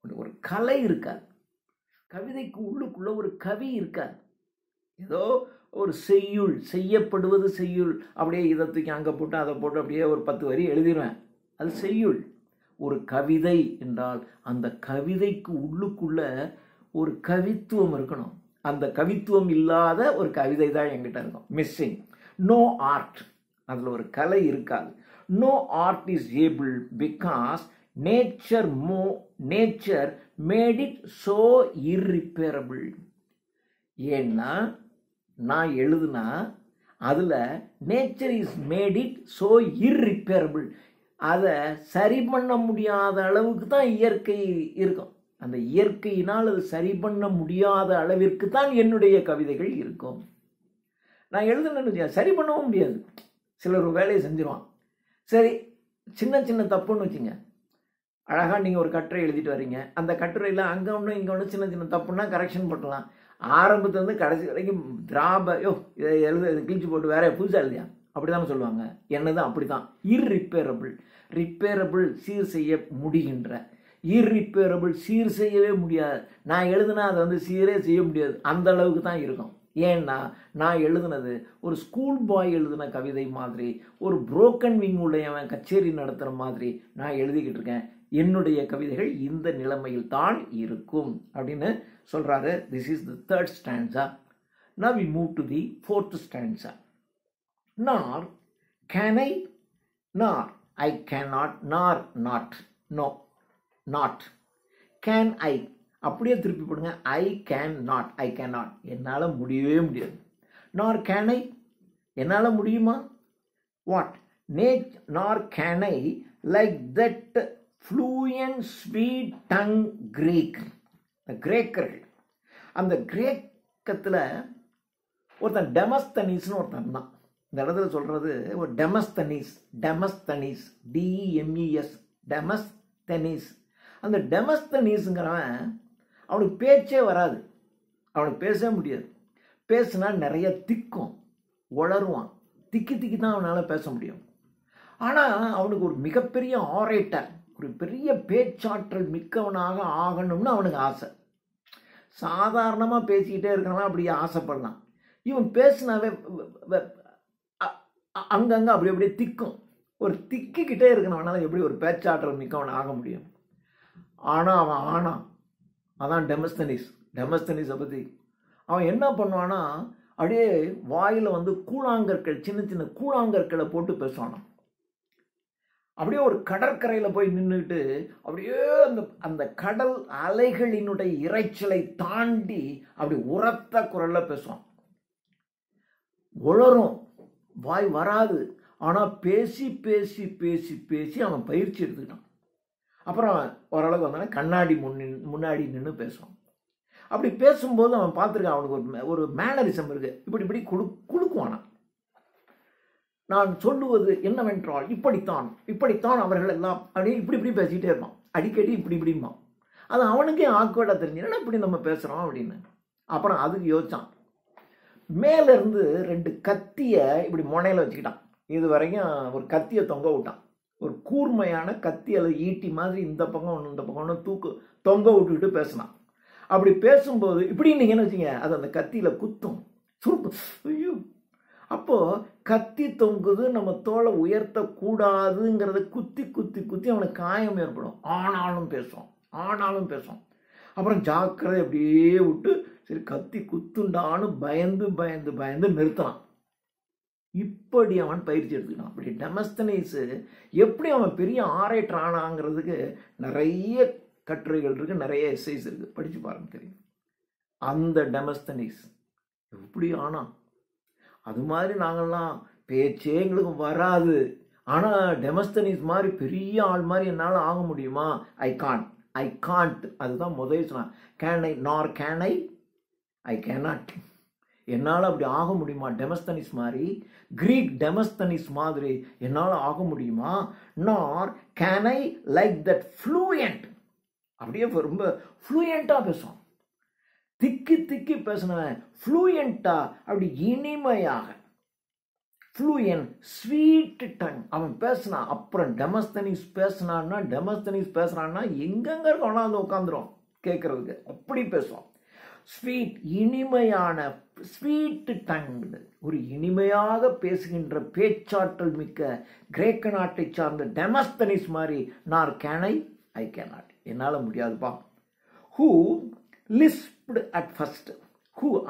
ஒரு கலை இருக்காது. கவிதைக்கு உள்ளுக்குள்ள ஒரு கவி இருக்காது. ஏதோ ஒரு செய்யுள், செய்யப்படுவது செய்யுள், அப்படியே இதை தூக்கி அங்கே போட்டு அதை போட்டு அப்படியே ஒரு 10 வரி எழுதிடுவேன், அது செய்யுள். ஒரு கவிதை என்றால் அந்த கவிதைக்கு உள்ளுக்குள்ள ஒரு கவித்துவம் இருக்கணும். அந்த கவித்துவம் இல்லாத ஒரு கவிதை தான் என்கிட்ட இருக்கும். மிஸ்ஸிங். நோ ஆர்ட், அதில் ஒரு கலை இருக்காது. No art is able because nature made it so irreparable. ஏன்னா நான் எழுதுனா அதில் nature is made it so irreparable, அதை சரி பண்ண முடியாத அளவுக்கு தான் இயற்கை இருக்கும். அந்த இயற்கையினால் அது சரி பண்ண முடியாத அளவிற்கு தான் என்னுடைய கவிதைகள் இருக்கும். நான் எழுதுனேன்னு சரி பண்ணவும் முடியாது. சிலர் ஒரு வேலையை செஞ்சிருவான். சரி, சின்ன சின்ன தப்புன்னு வச்சுங்க, அழகாக நீங்கள் ஒரு கட்டுரை எழுதிட்டு வரீங்க, அந்த கட்டுரையில் அங்கே ஒன்று இங்கே ஒன்று சின்ன சின்ன தப்புன்னா கரெக்ஷன் பண்ணலாம். ஆரம்பத்துலேருந்து கடைசி வரைக்கும் இதை கிழிச்சு போட்டு வேற புதுசாக எழுதியா அப்படி தான் சொல்லுவாங்க. என்னது அப்படி தான். இர்ரிப்பேரபிள், ரிப்பேரபிள் சீர் செய்ய முடிகின்ற, இர்ரிப்பேரபிள் சீர் செய்யவே முடியாது. நான் எழுதுனா அதை சீரே செய்ய முடியாது, அந்த அளவுக்கு தான் இருக்கும். ஏன்னா நான் எழுதுனது ஒரு ஸ்கூல் பாய் எழுதின கவிதை மாதிரி, ஒரு புரோக்கன் விங் உடையவன் கச்சேரி நடத்துகிற மாதிரி நான் எழுதிக்கிட்டு இருக்கேன். என்னுடைய கவிதைகள் இந்த நிலைமையில் தான் இருக்கும் அப்படின்னு சொல்றாரு. This is the third stanza. Now we move to the fourth stanza. Nor can I, nor I cannot, nor not, no, not can I, அப்படியே திருப்பி போடுங்க. I can not. I can not, என்னால் முடியவே முடியாது. நார் கேன் ஐ, என்னால் முடியுமா? What nor can I like that fluent sweet tongue Greek. கிரேக்கர்கள், அந்த கிரேக்கத்தில் ஒருத்தன் டெமஸ்தனீஸ்னு ஒருத்தன் தான். இந்த இடத்துல சொல்கிறது ஒரு டெமஸ்தனீஸ். DEMES, டெமஸ்தனீஸ். அந்த டெமஸ்தனீஸுங்கிறவன் அவனுக்கு பேச்சே வராது, அவனுக்கு பேசவே முடியாது. பேசுனா நிறைய திக்கும், உளருவான், திக்கி தான் அவனால் பேச முடியும். ஆனால் அவனுக்கு ஒரு மிகப்பெரிய ஆரேட்டர், ஒரு பெரிய பேச்சாற்றல் மிக்கவனாக ஆகணும்னு அவனுக்கு ஆசை. சாதாரணமாக பேசிக்கிட்டே இருக்கிறவன் அப்படி ஆசைப்படலாம். இவன் பேசினாவே அங்கங்கே அப்படி அப்படியே திக்கும். ஒரு திக்கிக்கிட்டே இருக்கிறவனால எப்படி ஒரு பேச்சாற்றல் மிக்கவன் ஆக முடியும்? ஆனால் அவன் ஆனான். அதான் டெமஸ்தனீஸை பற்றி. அவன் என்ன பண்ணுவான்னா, அப்படியே வாயில் வந்து கூழாங்கற்கள், சின்ன சின்ன கூழாங்கற்களை போட்டு பேசுவானான். அப்படியே ஒரு கடற்கரையில் போய் நின்றுட்டு அப்படியே அந்த கடல் அலைகளினுடைய இறைச்சலை தாண்டி அப்படி உரத்த குரல்ல பேசுவான். உளரும், வாய் வராது. ஆனால் பேசி பேசி பேசி பேசி அவன் பயிற்சி எடுத்துக்கிட்டான். அப்புறம் ஓரளவுக்கு வந்தானே கண்ணாடி முன்னாடி நின்று பேசுவான். அப்படி பேசும்போது அவன் பார்த்துருக்கான், அவனுக்கு ஒரு மேனரிசம் இருக்கு. இப்படி குடுக்குவானா. நான் சொல்லுவது என்னவென்றால் இப்படித்தான் அவர்கள் எல்லாம் அப்படின்னு இப்படி பேசிக்கிட்டே இருப்பான். அடிக்கடி இப்படிம்பான். அது அவனுக்கே ஆக்வர்டாக தெரிஞ்சு இப்படி நம்ம பேசுகிறோம் அப்படின்னு. அப்புறம் அதுக்கு யோசிச்சான். மேலேருந்து 2 கத்தியை இப்படி முனையில் வச்சுக்கிட்டான். இது வரைக்கும் ஒரு கத்தியை தொங்க விட்டான். ஒரு கூர்மையான கத்தி அல்லது ஈட்டி மாதிரி இந்த பக்கம் ஒன்று இந்த பக்கம் ஒன்று தொங்க விட்டுக்கிட்டு பேசினான். அப்படி பேசும்போது இப்படி நீங்கன்னு வச்சுங்க, அது அந்த கத்தியில் குத்தும், சுருப்பு. ஐயோ, அப்போது கத்தி தொங்குது, நம்ம தோலை உயர்த்தக்கூடாதுங்கிறத குத்தி குத்தி குத்தி அவனுக்கு காயம் ஏற்படும். ஆனாலும் பேசுவான். அப்புறம் ஜாக்கிரதை அப்படியே விட்டு சரி கத்தி குத்துண்டான்னு பயந்து நிறுத்தினான். இப்படி அவன் பயிற்சி எடுத்துக்கிட்டான். அப்படி டெமஸ்தனீஸ் எப்படி அவன் பெரிய ஆரேட்டர் ஆனாங்கிறதுக்கு நிறைய கட்டுரைகள் இருக்கு, நிறைய எஸ்ஸைஸ் இருக்கு, படிச்சு பாருங்க தெரியும். அந்த டெமஸ்தனீஸ் எப்படி ஆனா, அது மாதிரி நாங்கள்லாம் பேச்சே எங்களுக்கு வராது. ஆனால் டெமஸ்தனீஸ் மாதிரி பெரிய ஆள் மாதிரி என்னால் ஆக முடியுமா? I can't. அதுதான் முதல் சொன்னான். Can I cannot. என்னால் அப்படி ஆக முடியுமா? டெமஸ்தனீஸ் மாதிரி, கிரீக் டெமஸ்தனீஸ் மாதிரி என்னால் ஆக முடியுமா? நார் can I like that fluent. அப்படியே ரொம்ப ஃப்ளூயண்ட்டாக பேசுவான். திக்கி பேசினவன் ஃப்ளூயண்டா, அப்படி இனிமையாக. ஃப்ளூயன் ஸ்வீட் டங் அவன் பேசினான். அப்புறம் டெமஸ்தனீஸ் பேசுறான்னா எங்கெங்க இருக்கவனா வந்து உட்காந்துரும் கேட்கறதுக்கு. அப்படி பேசுவான். ஸ்வீட், இனிமையான, ஸ்வீட் டங், ஒரு இனிமையாக பேசுகின்ற பேச்சாற்றல் மிக்க கிரேக்க நாட்டை சார்ந்த டெமஸ்தனீஸ் மாதிரி நார் கேன் ஐ கேனாட், என்னால் முடியாதுப்பா. Who lisped at first.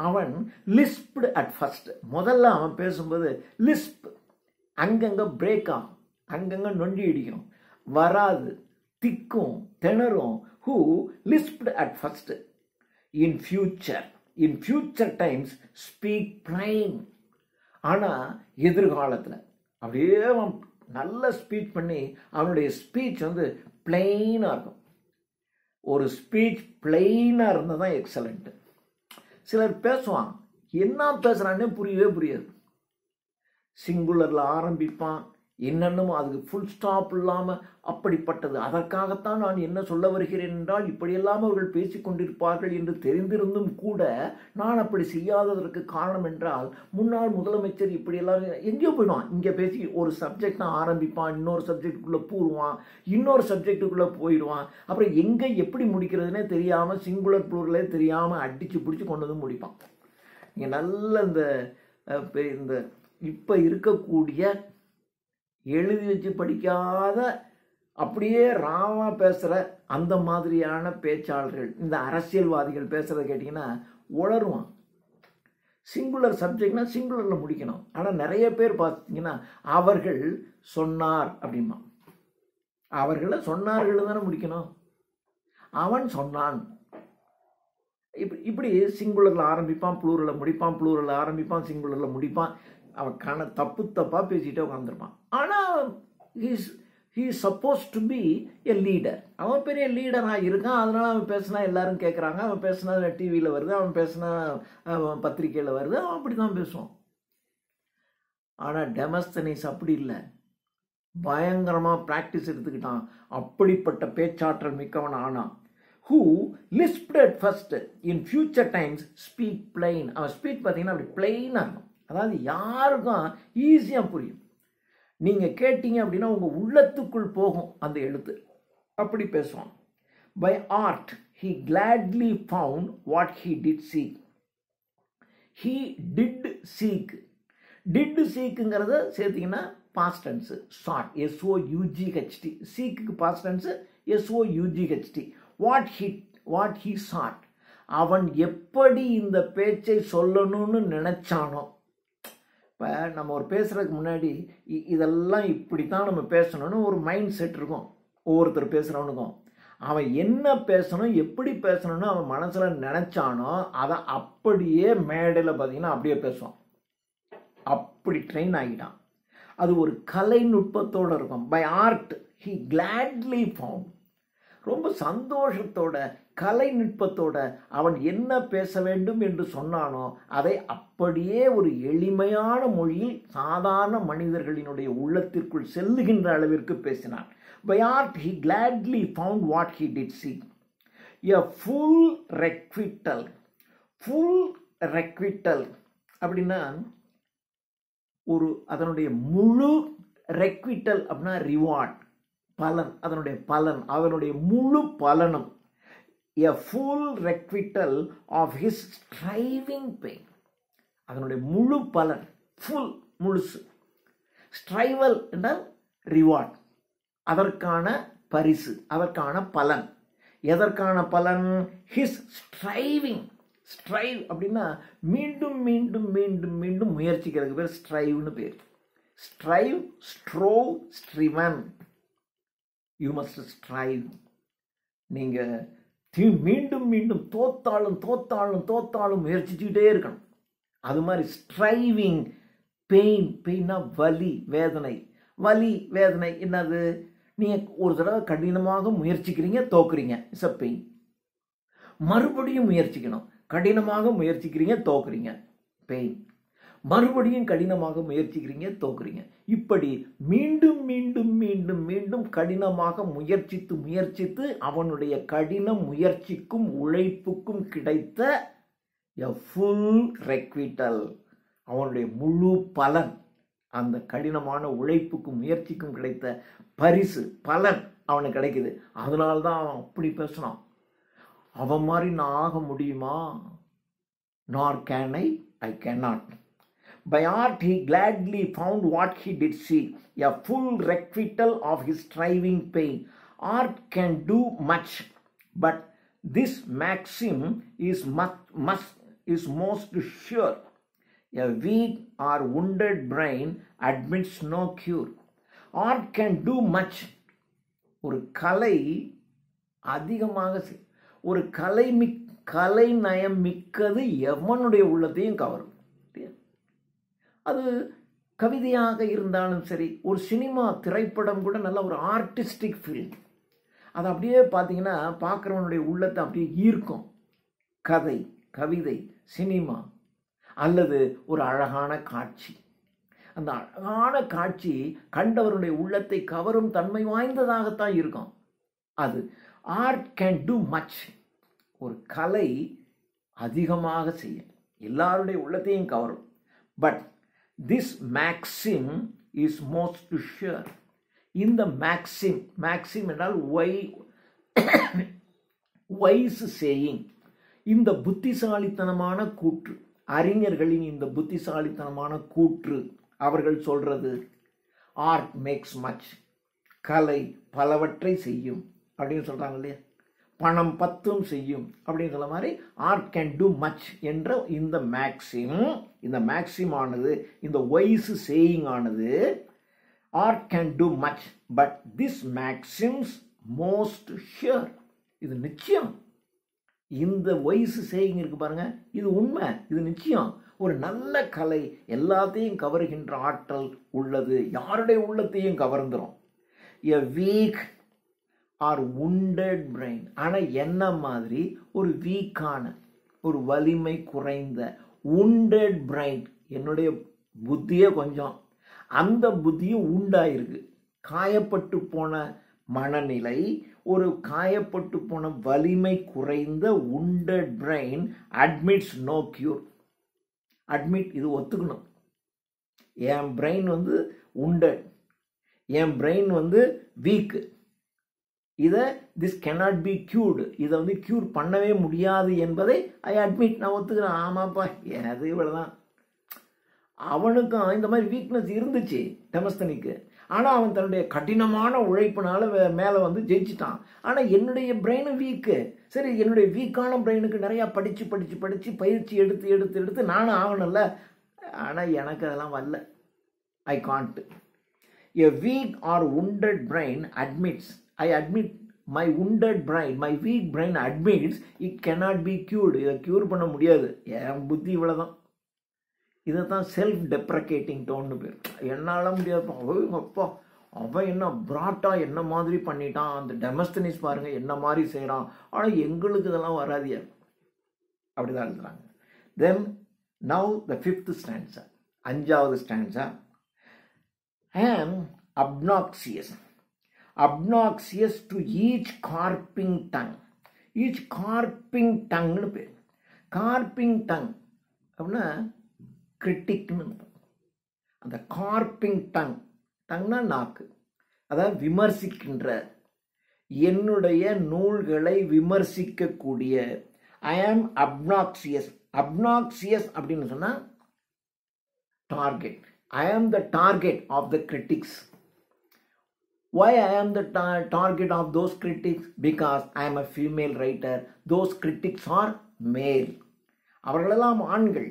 அவன் லிஸ்ப்டு அட் ஃபர்ஸ்ட். முதல்ல அவன் பேசும்போது லிஸ்ப், அங்கங்க பிரேக் ஆகும், அங்கங்க நொண்டி இடிக்கும், வராது, திக்கும், திணறும். Who lisped at first. In future times speak plain. ஆனால் எதிர்காலத்தில் அப்படியே அவன் நல்ல ஸ்பீச் பண்ணி அவனுடைய ஸ்பீச் வந்து பிளைனாக இருக்கும். ஒரு ஸ்பீச் பிளைனாக இருந்தால் தான் எக்ஸலண்ட்டு. சிலர் பேசுவான், என்ன பேசுகிறான்னே புரியாது. சிங்குலரில் ஆரம்பிப்பான், என்னென்னமோ அதுக்கு ஃபுல் ஸ்டாப் இல்லாமல் அப்படிப்பட்டது. அதற்காகத்தான் நான் என்ன சொல்ல வருகிறேன் என்றால், இப்படியெல்லாம் அவர்கள் பேசிக்கொண்டிருப்பார்கள் என்று தெரிந்திருந்தும் கூட நான் அப்படி செய்யாததற்கு காரணம் என்றால், முன்னாள் முதலமைச்சர் இப்படியெல்லாம் எங்கேயோ போயிடுவான். இங்கே பேசி ஒரு சப்ஜெக்ட் தான் ஆரம்பிப்பான், இன்னொரு சப்ஜெக்டுக்குள்ளே பூருவான், இன்னொரு சப்ஜெக்டுக்குள்ளே போயிடுவான். அப்புறம் எங்கே எப்படி முடிக்கிறதுனே தெரியாமல், சிங்குலர் ப்ளூரலே தெரியாமல் அடித்து பிடிச்சி கொண்டு வந்து முடிப்பான். நீங்கள் நல்ல இந்த இப்போ இருக்கக்கூடிய எழுதி வச்சு படிக்காத அப்படியே ராமா பேசுகிற அந்த மாதிரியான பேச்சாளர்கள், இந்த அரசியல்வாதிகள் பேசுகிறத கேட்டிங்கன்னா உளருவான். சிங்குலர் சப்ஜெக்ட்னா சிங்குலரில் முடிக்கணும். ஆனால் நிறைய பேர் பார்த்தீங்கன்னா அவர்கள் சொன்னார் அப்படிமா, அவர்களை சொன்னார்கள் தானே முடிக்கணும். அவன் சொன்னான் இப்படி சிங்குலரில் ஆரம்பிப்பான், ப்ளூரலில் முடிப்பான், ப்ளூரலில் ஆரம்பிப்பான், சிங்குலரில் முடிப்பான். அவன் தப்பாக பேசிகிட்டே உட்காந்துருப்பான். ஆனால் he is supposed to be a leader. அவன் பெரிய லீடராக இருக்கான். அதனால அவன் பேசினா எல்லாரும் கேட்குறாங்க. அவன் பேசினா டிவியில் வருது, அவன் பேசினா பத்திரிக்கையில் வருது. அவன் அப்படி தான் பேசுவான். ஆனால் டெமஸ்தனீஸ் அப்படி இல்லை. பயங்கரமாக ப்ராக்டிஸ் எடுத்துக்கிட்டான். அப்படிப்பட்ட பேச்சாற்றல் மிக்கவன் ஆனான். who lisped first in future times speak plain. அவன் ஸ்பீச் பார்த்தீங்கன்னா அப்படி பிளெயினாக இருக்கும். அதாவது யாருக்கும் ஈஸியாக புரியும். நீங்கள் கேட்டீங்க அப்படின்னா உங்கள் உள்ளத்துக்குள் போகும் அந்த எழுத்து. அப்படி பேசுவான். By art he gladly found what he did seek. he did seek. did seekங்கிறத சேர்த்திங்கன்னா past tense sought, SOUGHT. seekக்கு past tense SOUGHT. what he sought. அவன் எப்படி இந்த பேச்சை சொல்லணும்னு நினைச்சானோ. இப்போ நம்ம ஒரு பேசுறதுக்கு முன்னாடி இதெல்லாம் இப்படித்தான் நம்ம பேசணும்னு ஒரு மைண்ட் செட் இருக்கும் ஒவ்வொருத்தர் பேசுகிறவனுக்கும். அவன் என்ன பேசணும், எப்படி பேசணும்னு அவன் மனசில் நினைச்சானோ அதை அப்படியே மேடையில் பார்த்தீங்கன்னா அப்படியே பேசுவான். அப்படி ட்ரெயின் ஆகிட்டான். அது ஒரு கலை நுட்பத்தோடு இருக்கும். By art he gladly found. ரொம்ப சந்தோஷத்தோட கலை நுட்பத்தோட அவன் என்ன பேச வேண்டும் என்று சொன்னானோ அதை அப்படியே ஒரு எளிமையான மொழியில் சாதாரண மனிதர்களினுடைய உள்ளத்திற்குள் செல்லுகின்ற அளவிற்கு பேசினான். By art he gladly found what he did seek. A full requital. full requital அப்படின்னா ஒரு அதனுடைய முழு ரெக்விட்டல் அப்படின்னா ரிவார்ட், பலன், அதனுடைய பலன், அதனுடைய முழு பலனும். A full requital of his striving pain. அதனுடைய முழு பலன், ஃபுல் முழுசு. ஸ்ட்ரைவல் என்றால் ரிவார்ட், அதற்கான பரிசு, அதற்கான பலன். எதற்கான பலன்? his striving. ஸ்ட்ரைவ் அப்படின்னா மீண்டும் மீண்டும் மீண்டும் மீண்டும் முயற்சிக்கிறதுக்கு பேர் ஸ்ட்ரைவ்னு பேர். Strive, strove, striven. You must strive. நீங்கள் மீண்டும் மீண்டும் தோத்தாலும் தோத்தாலும் தோத்தாலும் முயற்சிச்சுக்கிட்டே இருக்கணும். அது மாதிரி ஸ்ட்ரைவிங். பெயின், பெயின்னா வலி, வேதனை. வலி, வேதனை என்னது? நீங்கள் ஒரு தடவை கடினமாக முயற்சிக்கிறீங்க, தோக்குறீங்க, இட்ஸ் அ பெயின். மறுபடியும் முயற்சிக்கணும், கடினமாக முயற்சிக்கிறீங்க, தோக்குறீங்க, பெயின். மறுபடியும் கடினமாக முயற்சிக்கிறீங்க, தோக்குறீங்க. இப்படி மீண்டும் மீண்டும் மீண்டும் மீண்டும் கடினமாக முயற்சித்து முயற்சித்து அவனுடைய கடின முயற்சிக்கும் உழைப்புக்கும் கிடைத்த a full requital. அவனுடைய முழு பலன், அந்த கடினமான உழைப்புக்கும் முயற்சிக்கும் கிடைத்த பரிசு, பலன் அவனுக்கு கிடைக்குது. அதனால்தான் அவன் அப்படி பேசுனான். அவன் மாதிரி நான் ஆக முடியுமா? nor can I cannot. By art he gladly found what he did seek, a full requital of his striving pain. Art can do much, but this maxim is most sure. A weak or wounded brain admits no cure. Art can do much. ஒரு கலை அதிகமாக ஒரு கலை நயம் மிக்கது எவனுடைய உள்ளத்தையும் கவரும். அது கவிதையாக இருந்தாலும் சரி, ஒரு சினிமா திரைப்படம் கூட நல்ல ஒரு ஆர்டிஸ்டிக் ஃபீல். அது அப்படியே பார்த்தீங்கன்னா பார்க்குறவனுடைய உள்ளத்தை அப்படியே ஈர்க்கும். கதை, கவிதை, சினிமா அல்லது ஒரு அழகான காட்சி. அந்த அழகான காட்சி கண்டவருடைய உள்ளத்தை கவரும் தன்மை வாய்ந்ததாகத்தான் இருக்கும். அது ஆர்ட் கேன் டூ மச். ஒரு கலை அதிகமாக செய்யும், எல்லாருடைய உள்ளத்தையும் கவரும். But this maxim is most sure. இந்த maxim என்றால் wise saying. இந்த புத்திசாலித்தனமான கூற்று, அறிஞர்களின் இந்த புத்திசாலித்தனமான கூற்று, அவர்கள் சொல்றது ஆர்ட் மேக்ஸ் மச். கலை பலவற்றை செய்யும் அப்படின்னு சொல்றாங்க இல்லையா? பணம் பத்தும் செய்யும் அப்படின்னு சொல்ல மாதிரி ஆர்ட் கேன் டூ மச் என்ற இந்த மேக்சிம் ஆனது, இந்த வைஸ் சேயிங் ஆனது, art can do much but this maxim's most sure. இது நிச்சயம், இந்த வயசு சேயிங் இருக்கு பாருங்க, இது உண்மை, இது நிச்சயம். ஒரு நல்ல கலை எல்லாத்தையும் கவருகின்ற ஆற்றல் உள்ளது, யாருடைய உள்ளத்தையும் கவர்ந்துரும். A weak or wounded brain. ஆனால் என்ன மாதிரி ஒரு வீக்கான, ஒரு வலிமை குறைந்த wounded brain, என்னுடைய புத்தியே கொஞ்சம், அந்த புத்தியும் உண்டாயிருக்கு. காயப்பட்டு போன மனநிலை, ஒரு காயப்பட்டு போன வலிமை குறைந்த wounded brain admits no cure. Admit, இது ஒத்துக்கணும். என் பிரெயின் வந்து wounded, என் பிரெயின் வந்து வீக்கு, இதை this cannot be cured, இதை வந்து க்யூர் பண்ணவே முடியாது என்பதை ஐ அட்மிட், நான் ஒத்துக்கிறேன். ஆமாப்பா, அது இவ்வளோதான். அவனுக்கும் இந்த மாதிரி வீக்னஸ் இருந்துச்சு டெமஸ்தனிக்கு. ஆனால் அவன் தன்னுடைய கடினமான உழைப்பினால மேலே வந்து ஜெயிச்சிட்டான். ஆனால் என்னுடைய பிரெயின் வீக்கு. சரி, என்னுடைய வீக்கான பிரெயினுக்கு நிறையா படித்து படித்து படித்து பயிற்சி எடுத்து எடுத்து எடுத்து நானும் ஆகணும்ல. ஆனால் எனக்கு அதெல்லாம் வரல. I can't. A weak or wounded brain admits, I admit my wounded brain, my weak brain admits it cannot be cured. இதை க்யூர் பண்ண முடியாது, என் புத்தி இவ்வளோதான். இதை தான் செல்ஃப் டெப்ரகேட்டிங் டோன்னு பேர். என்னால் முடியாது. அப்பா, அவன் என்ன பிராட்டா என்ன மாதிரி பண்ணிட்டான், அந்த டெமஸ்தனிஸ் பாருங்கள் என்ன மாதிரி செய்கிறான், ஆனால் எங்களுக்கு இதெல்லாம் வராதியா, அப்படி தான் எழுதுறாங்க. Then now the 5th stanza, 5வது stanza. am obnoxious, obnoxious to each carping tongue. each carping tonguன்னு பேர். carping tongue அப்படின்னா கிரிட்டிக்னு. அந்த கார்பிங் டங், டங்னா நாக்கு, அதாவது விமர்சிக்கின்ற, என்னுடைய நூல்களை விமர்சிக்கக்கூடிய. ஐ ஆம் அப்னாக்சியஸ். அப்னாக்சியஸ் அப்படின்னு சொன்னா target. I am the target of the critics. Why I am the target of those critics? Because I am a female writer. Those critics are male. அவர்களெல்லாம் ஆண்கள்.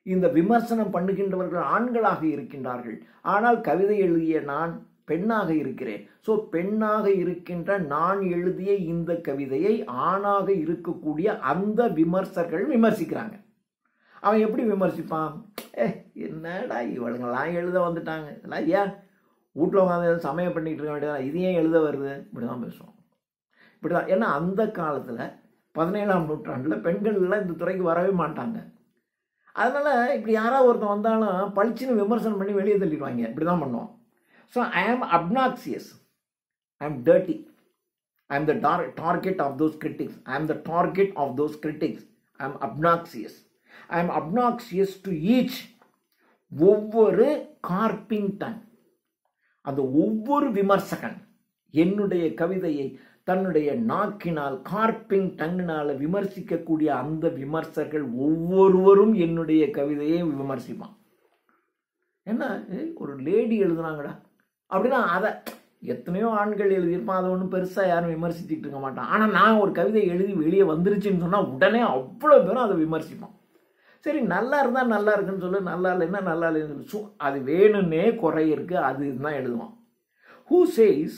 இந்த விமர்சனம் பண்ணுகின்றவர்கள் ஆண்களாக இருக்கின்றார்கள். ஆனால் கவிதை எழுதிய நான் பெண்ணாக இருக்கிறேன். ஸோ பெண்ணாக இருக்கின்ற நான் எழுதிய இந்த கவிதையை ஆணாக இருக்கக்கூடிய அந்த விமர்சகர்கள் விமர்சிக்கிறாங்க. அவன் எப்படி விமர்சிப்பான்? என்னடா இவளுங்கெல்லாம் எழுத வந்துட்டாங்க, இதெல்லாம் ஏன் வீட்டில் உட்காந்து சமயம் பண்ணிகிட்டு இருக்க வேண்டியதான், இது ஏன் எழுத வருது, இப்படி தான் பேசுவோம். இப்படி தான். ஏன்னா அந்த காலத்தில் 17ஆம் நூற்றாண்டில் பெண்கள்லாம் இந்த துறைக்கு வரவே மாட்டாங்க. அதனால் இப்படி யாராவது ஒருத்தன் வந்தாலும் பளிச்சுன்னு விமர்சனம் பண்ணி வெளியே தள்ளிடுவாங்க. இப்படி தான் பண்ணுவோம். ஸோ ஐ ஆம் அப்னாக்சியஸ், ஐ ஆம் dirty, I am the target of those critics, I am the target of those critics, I am obnoxious. I am அப்னாக்சியஸ் to each, ஒவ்வொரு கார்பிங் டன், அந்த ஒவ்வொரு விமர்சகன் என்னுடைய கவிதையை தன்னுடைய நாக்கினால் கார்பிங் டங்கினால் விமர்சிக்கக்கூடிய அந்த விமர்சகர்கள் ஒவ்வொருவரும் என்னுடைய கவிதையை விமர்சிப்பான். என்ன ஒரு லேடி எழுதுனாங்கடா அப்படின்னா அதை எத்தனையோ ஆண்கள் எழுதியிருப்பான், அதை ஒன்றும் பெருசாக யாரும் விமர்சிச்சுட்டு இருக்க மாட்டான். ஆனால் நான் ஒரு கவிதை எழுதி வெளியே வந்துருச்சுன்னு சொன்னால் உடனே அவ்வளோ பேரும் அதை விமர்சிப்பான். சரி, நல்லா இருந்தால் நல்லா இருக்குன்னு சொல்லு, நல்லா இல்லைன்னா நல்லா இல்லைன்னு சொல்லு. அது வேணும்னே குறை இருக்குது, அது இதுதான் எழுதுவான். Who says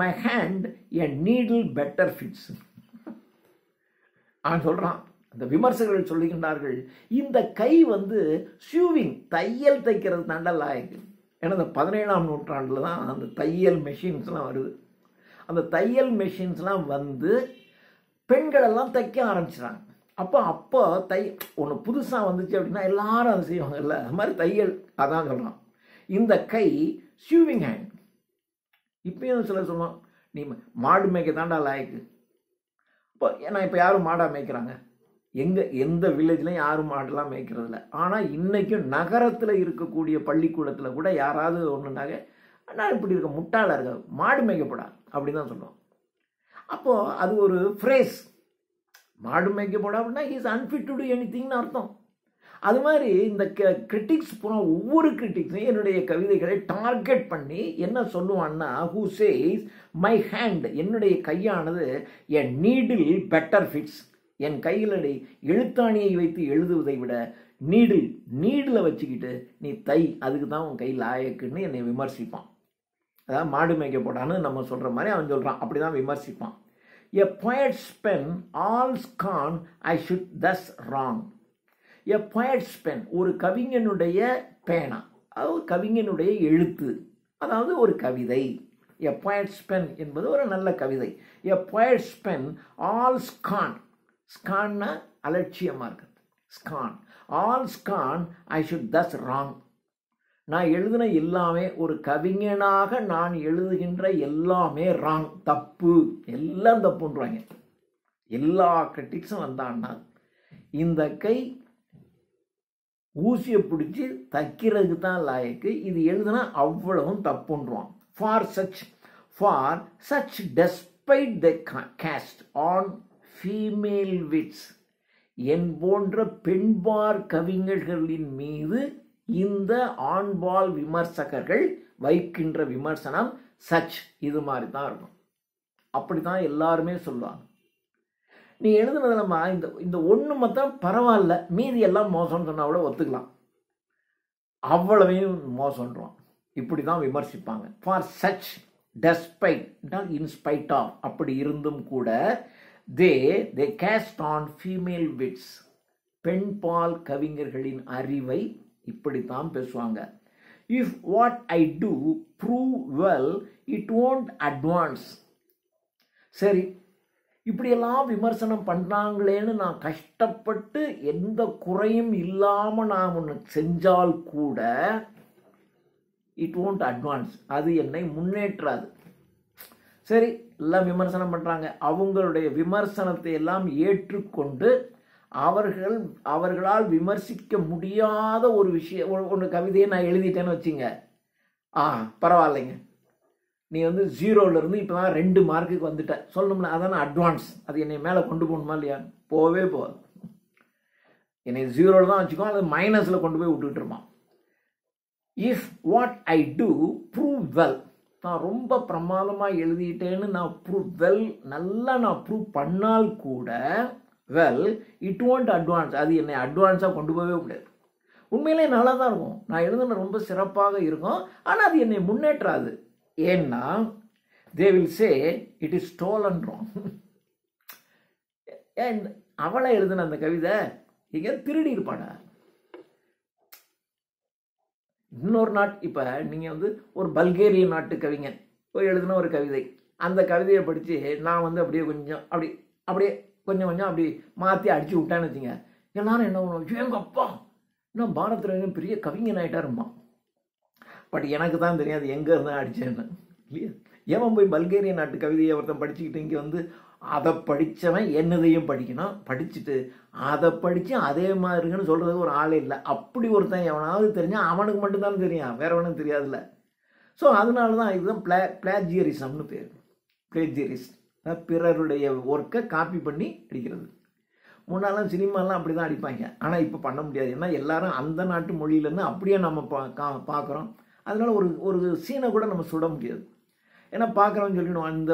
my hand a needle better fits? அவன் சொல்கிறான், அந்த விமர்சகர்கள் சொல்லுகின்றார்கள், இந்த கை வந்து ஷூவிங், தையல் தைக்கிறது தாண்டா லாயக்கு. ஏன்னா இந்த 17ஆம் நூற்றாண்டில் தான் அந்த தையல் மெஷின்ஸ்லாம் வருது. அந்த தையல் மெஷின்ஸ்லாம் வந்து பெண்களெல்லாம் தைக்க ஆரம்பிச்சிட்டாங்க. அப்போ ஒன்று புதுசாக வந்துச்சு அப்படின்னா எல்லாரும் அதை செய்வாங்கல்ல, அது மாதிரி தையல். அதான் சொல்கிறான், இந்த கை ஷூவிங் ஹேண்ட். இப்பயும் சிலர் சொல்லுவான், நீ மாடு மேய்க்க தாண்டா லாயக்கு. இப்போ ஏன்னா இப்போ யாரும் மாடாக மேய்க்கிறாங்க? எந்த வில்லேஜ்லையும் யாரும் மாடெல்லாம் மேய்க்கிறதில்ல. ஆனால் இன்றைக்கும் நகரத்தில் இருக்கக்கூடிய பள்ளிக்கூடத்தில் கூட யாராவது ஒன்றுனாங்க, நான் இப்படி இருக்க முட்டாளாக இருக்க, மாடு மேய்க்கப்படா அப்படி தான் சொல்லுவோம். அப்போது அது ஒரு ஃப்ரேஸ், மாடு மேய்க்கப்படா அப்படின்னா இஸ் அன்ஃபிட் டு டு எனிதிங்னு அர்த்தம். அது மாதிரி இந்த கிரிட்டிக்ஸ் போனால் ஒவ்வொரு கிரிட்டிக்ஸையும் என்னுடைய கவிதைகளை டார்கெட் பண்ணி என்ன சொல்லுவான்னா, ஹூ சேஸ் மை ஹேண்ட், என்னுடைய கையானது எ நீடில் பெட்டர் ஃபிட்ஸ், என் கையில் எழுத்தாணியை வைத்து எழுதுவதை விட நீடில் வச்சுக்கிட்டு நீ தை, அதுக்கு தான் உன் கை லாயக்குன்னு என்னை விமர்சிப்பான். அதாவது மாடு மேய்க்க போடான்னு நம்ம சொல்கிற மாதிரி அவன் சொல்கிறான், அப்படி தான் விமர்சிப்பான். A poet's pen all scorn I should thus wrong. A poet's pen, ஒரு கவிஞனுடைய பேனா, அதாவது கவிஞனுடைய எழுத்து, அதாவது ஒரு கவிதை. A poet's pen என்பது ஒரு நல்ல கவிதை. A poet's pen all scorn, scorn அலட்சியமாக இருக்குது, scorn, all scorn I should thus wrong. நான் எழுதின எல்லாமே, ஒரு கவிஞனாக நான் எழுதுகின்ற எல்லாமே ராங், தப்பு, எல்லாம் தப்புன்றாங்க. எல்லா கிரிட்டிக்ஸும் வந்தான்னா இந்த கை ஊசியை பிடிச்சி தைக்கிறதுக்கு தான் லாயக்கு, இது எழுதுனா அவ்வளவும் தப்புன்றான். For such despite the cast on female wits, என் போன்ற பெண்பார் கவிஞர்களின் மீது இந்த ஆண்பால் விமர்சகர்கள் வைக்கின்ற விமர்சனம் சச், இது மாதிரி தான் இருக்கும். அப்படி தான் எல்லாருமே சொல்லுவாங்க. நீ எழுதுனதுலமா இந்த ஒன்று மட்டும் பரவாயில்ல, மீதி எல்லாம் மோசம்னு சொன்னா கூட ஒத்துக்கலாம், அவ்வளவையும் மோசம்ன்றோம். இப்படி தான் விமர்சிப்பாங்க. For such despite, in spite of, அப்படி இருந்தும் கூட they cast on female wits, பெண்பால் கவிஞர்களின் அறிவை இப்படித்தான் பேசுவாங்க. If what I do prove well, it won't advance. சரி, இப்படியெல்லாம் விமர்சனம் பண்ணுறாங்களேன்னு நான் கஷ்டப்பட்டு எந்த குறையும் இல்லாமல் நான் ஒன்று செஞ்சால் கூட இட் won't advance, அது என்னை முன்னேற்றாது. சரி, எல்லாம் விமர்சனம் பண்ணுறாங்க, அவங்களுடைய விமர்சனத்தை எல்லாம் ஏற்றுக்கொண்டு அவர்களால் விமர்சிக்க முடியாத ஒரு விஷயம், ஒன்று கவிதையை நான் எழுதிட்டேன்னு வச்சுங்க, பரவாயில்லைங்க, நீ 0லேருந்து இப்போ தான் 2 மார்க்குக்கு வந்துட்ட சொல்லணும்ல, அதான அட்வான்ஸ், அது என்னை மேலே கொண்டு போகணுமா இல்லையா? போகவே போகாது. என்னை 0ல் தான் வச்சுக்கோ, அது மைனஸில் கொண்டு போய் விட்டுக்கிட்டு இருப்பான். If what I do prove well, நான் ரொம்ப பிரமாதமாக எழுதிட்டேன்னு நான் நல்லா நான் ப்ரூவ் பண்ணால் கூட வெல் இட் won't advance, அது என்னை அட்வான்ஸாக கொண்டு போகவே முடியாது. உண்மையிலே நல்லா தான் இருக்கும், நான் எழுதுன ரொம்ப சிறப்பாக இருக்கும், ஆனால் அது என்னை முன்னேற்றாது. ஏன்னா they will say it is stolen wrong. And அவளை எழுதுன அந்த கவிதை இங்கே திருடி இருப்பாடா. இன்னொரு இப்போ நீங்கள் ஒரு பல்கேரிய நாட்டு கவிஞன் போய் எழுதின ஒரு கவிதை, அந்த கவிதையை படித்து நான் அப்படியே கொஞ்சம் அப்படியே கொஞ்சம் அப்படி மாற்றி அடித்து விட்டான்னு வச்சுங்க, எல்லாரும் என்ன பண்ணுவோம், எங்கள் அப்பா இன்னும் பாரத் பெரிய கவிஞன் ஆகிட்டாருமா. பட் எனக்கு தான் தெரியாது எங்கே இருந்தால் அடித்தேன்னு இல்லையா. ஏன் போய் பல்கேரிய நாட்டு கவிதையை ஒருத்தன் படிச்சுக்கிட்டு இங்கே அதை படித்தவன் என்னதையும் படிக்கணும், படிச்சுட்டு அதை படித்து அதே மாதிரிங்கன்னு சொல்கிறதுக்கு ஒரு ஆளே இல்லை. அப்படி ஒருத்தன் எவனாவது தெரிஞ்சால் அவனுக்கு மட்டும்தான் தெரியும், வேற ஒன்றும் தெரியாதுல்ல. ஸோ அதனால தான் இதுதான் பிளாஜியரிசம்னு பேர். பிளேஜியரிஸ்ட், பிறருடைய ஒர்க்கை காப்பி பண்ணி அடிக்கிறது. முன்னாலாம் சினிமாலாம் அப்படி தான் அடிப்பாங்க, ஆனால் இப்போ பண்ண முடியாது. ஏன்னா எல்லாரும் அந்த நாட்டு மொழியிலேருந்து அப்படியே நம்ம பார்க்குறோம். அதனால ஒரு சீனை கூட நம்ம சுட முடியாது. ஏன்னா பார்க்குறோன்னு சொல்லிவிடுவோம், இந்த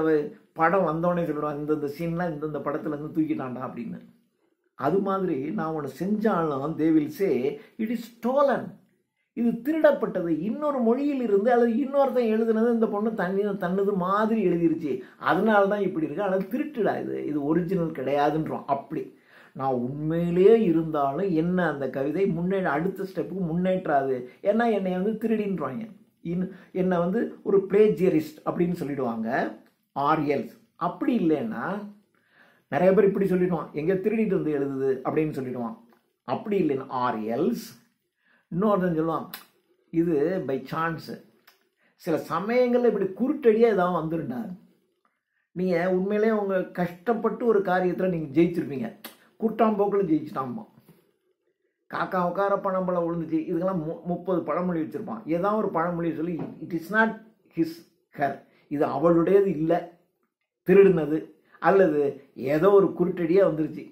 படம் வந்தோடனே சொல்லிவிடுவோம், இந்த சீன்லாம் இந்த படத்துலேருந்து தூக்கிட்டாண்டா அப்படின்னு. அது மாதிரி நான் ஒன்று செஞ்சாலும் they will say it is stolen, இது திருடப்பட்டது, இன்னொரு மொழியில் இருந்து அல்லது இன்னொருத்தன் எழுதுனது இந்த பொண்ணு தன்னது மாதிரி எழுதிருச்சு, அதனால தான் இப்படி இருக்கு, ஆனால் திருட்டுடா, இது ஒரிஜினல் கிடையாதுன்றோம். அப்படி நான் உண்மையிலேயே இருந்தாலும் என்ன அந்த கவிதை அடுத்த ஸ்டெப்புக்கு முன்னேற்றாது. ஏன்னா என்னை திருடின்றாங்க, என்னை ஒரு பிளேஜியரிஸ்ட் அப்படின்னு சொல்லிடுவாங்க. ஆர்எல்ஸ் அப்படி இல்லைன்னா நிறைய பேர் இப்படி சொல்லிடுவான், எங்கே திருடிட்டு எழுதுது அப்படின்னு சொல்லிடுவான். அப்படி இல்லைன்னா ஆர்எல்ஸ் இன்னொருத்தன் சொல்லுவான், இது பை சான்ஸு. சில சமயங்களில் இப்படி குருட்டடியாக ஏதாவது வந்துருண்டா, நீங்கள் உண்மையிலே உங்கள் கஷ்டப்பட்டு ஒரு காரியத்தில் நீங்கள் ஜெயிச்சிருப்பீங்க, குட்டாம்போக்கில் ஜெயிச்சிட்டாம்பா. காக்கா உட்கார பழம்பழம் விழுந்துச்சு, இதுக்கெல்லாம் 30 பழமொழி வச்சுருப்பான். ஏதாவது ஒரு பழமொழி சொல்லி it is not his her, இது அவளுடையது இல்லை, திருடுனது, அல்லது ஏதோ ஒரு குருட்டடியாக வந்துருச்சு,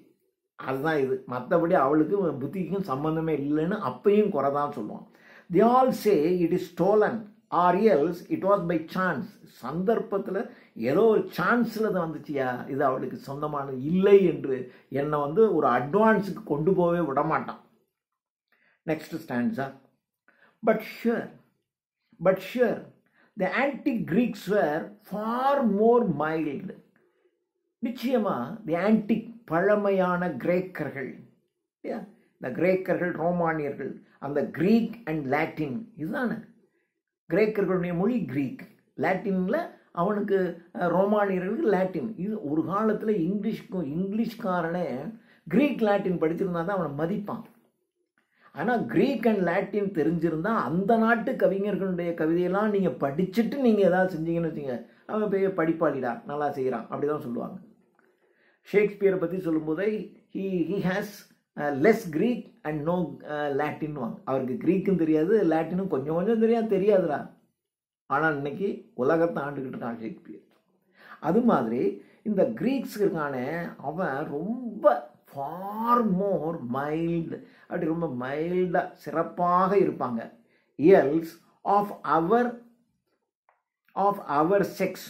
அதுதான் இது, மற்றபடி அவளுக்கு புத்திக்கும் சம்பந்தமே இல்லைன்னு அப்பையும் குறை தான் சொல்லுவான். they all say it is stolen or else it was by chance, சந்தர்ப்பத்தில் ஏதோ ஒரு சான்ஸில் தான் வந்துச்சியா, இது அவளுக்கு சொந்தமானது இல்லை என்று என்னை ஒரு அட்வான்ஸுக்கு கொண்டு போகவே விடமாட்டான். Next stanza, but sure the antique Greeks were far more mild. நிச்சயமா தி ஆன்டிக் பழமையான கிரேக்கர்கள், இந்த கிரேக்கர்கள், ரோமானியர்கள், அந்த கிரீக் அண்ட் லாட்டின், இதுதானே கிரேக்கர்களுடைய மொழி கிரீக், லாட்டினில் அவனுக்கு ரோமானியர்களுக்கு லாட்டின். இது ஒரு காலத்தில் இங்கிலீஷ்காரனே கிரீக் லாட்டின் படிச்சிருந்தா தான் அவனை மதிப்பான். ஆனால் கிரீக் அண்ட் லாட்டின் தெரிஞ்சிருந்தா அந்த நாட்டு கவிஞர்களுடைய கவிதையெல்லாம் நீங்கள் படிச்சுட்டு நீங்கள் ஏதாவது செஞ்சீங்கன்னு வச்சுங்க, அவன் பெரிய படிப்பாளிடா, நல்லா செய்கிறான், அப்படி தான் சொல்லுவாங்க. ஷேக்ஸ்பியரை பற்றி சொல்லும்போதே he has less Greek and no Latin வாங்க. அவருக்கு கிரீக்கும் தெரியாது, லாட்டினும் கொஞ்சம் கொஞ்சம் தெரியாதுடா. ஆனால் இன்னைக்கு உலகத்தை ஆண்டுக்கிட்டு இருக்கான் ஷேக்ஸ்பியர். அது மாதிரி இந்த கிரீக்ஸ் இருக்கான அவன் ரொம்ப ஃபார் மோர் மைல்டு, அப்படி ரொம்ப மைல்டாக சிறப்பாக இருப்பாங்க. Else of our sex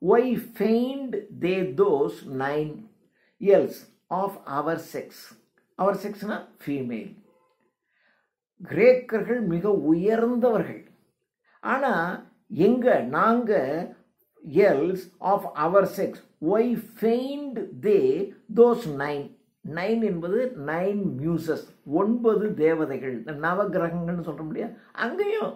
why feigned they those 9 else of our sex. அவர் செக்ஸ்னா ஃபீமேல். கிரேக்கர்கள் மிக உயர்ந்தவர்கள். ஆனால் நாங்கள் else of our sex why feigned they those 9 என்பது 9 மியூசஸ், 9 தேவதைகள், இந்த நவகிரகங்கள்னு சொல்கிறோம் இல்லையா. அங்கேயும்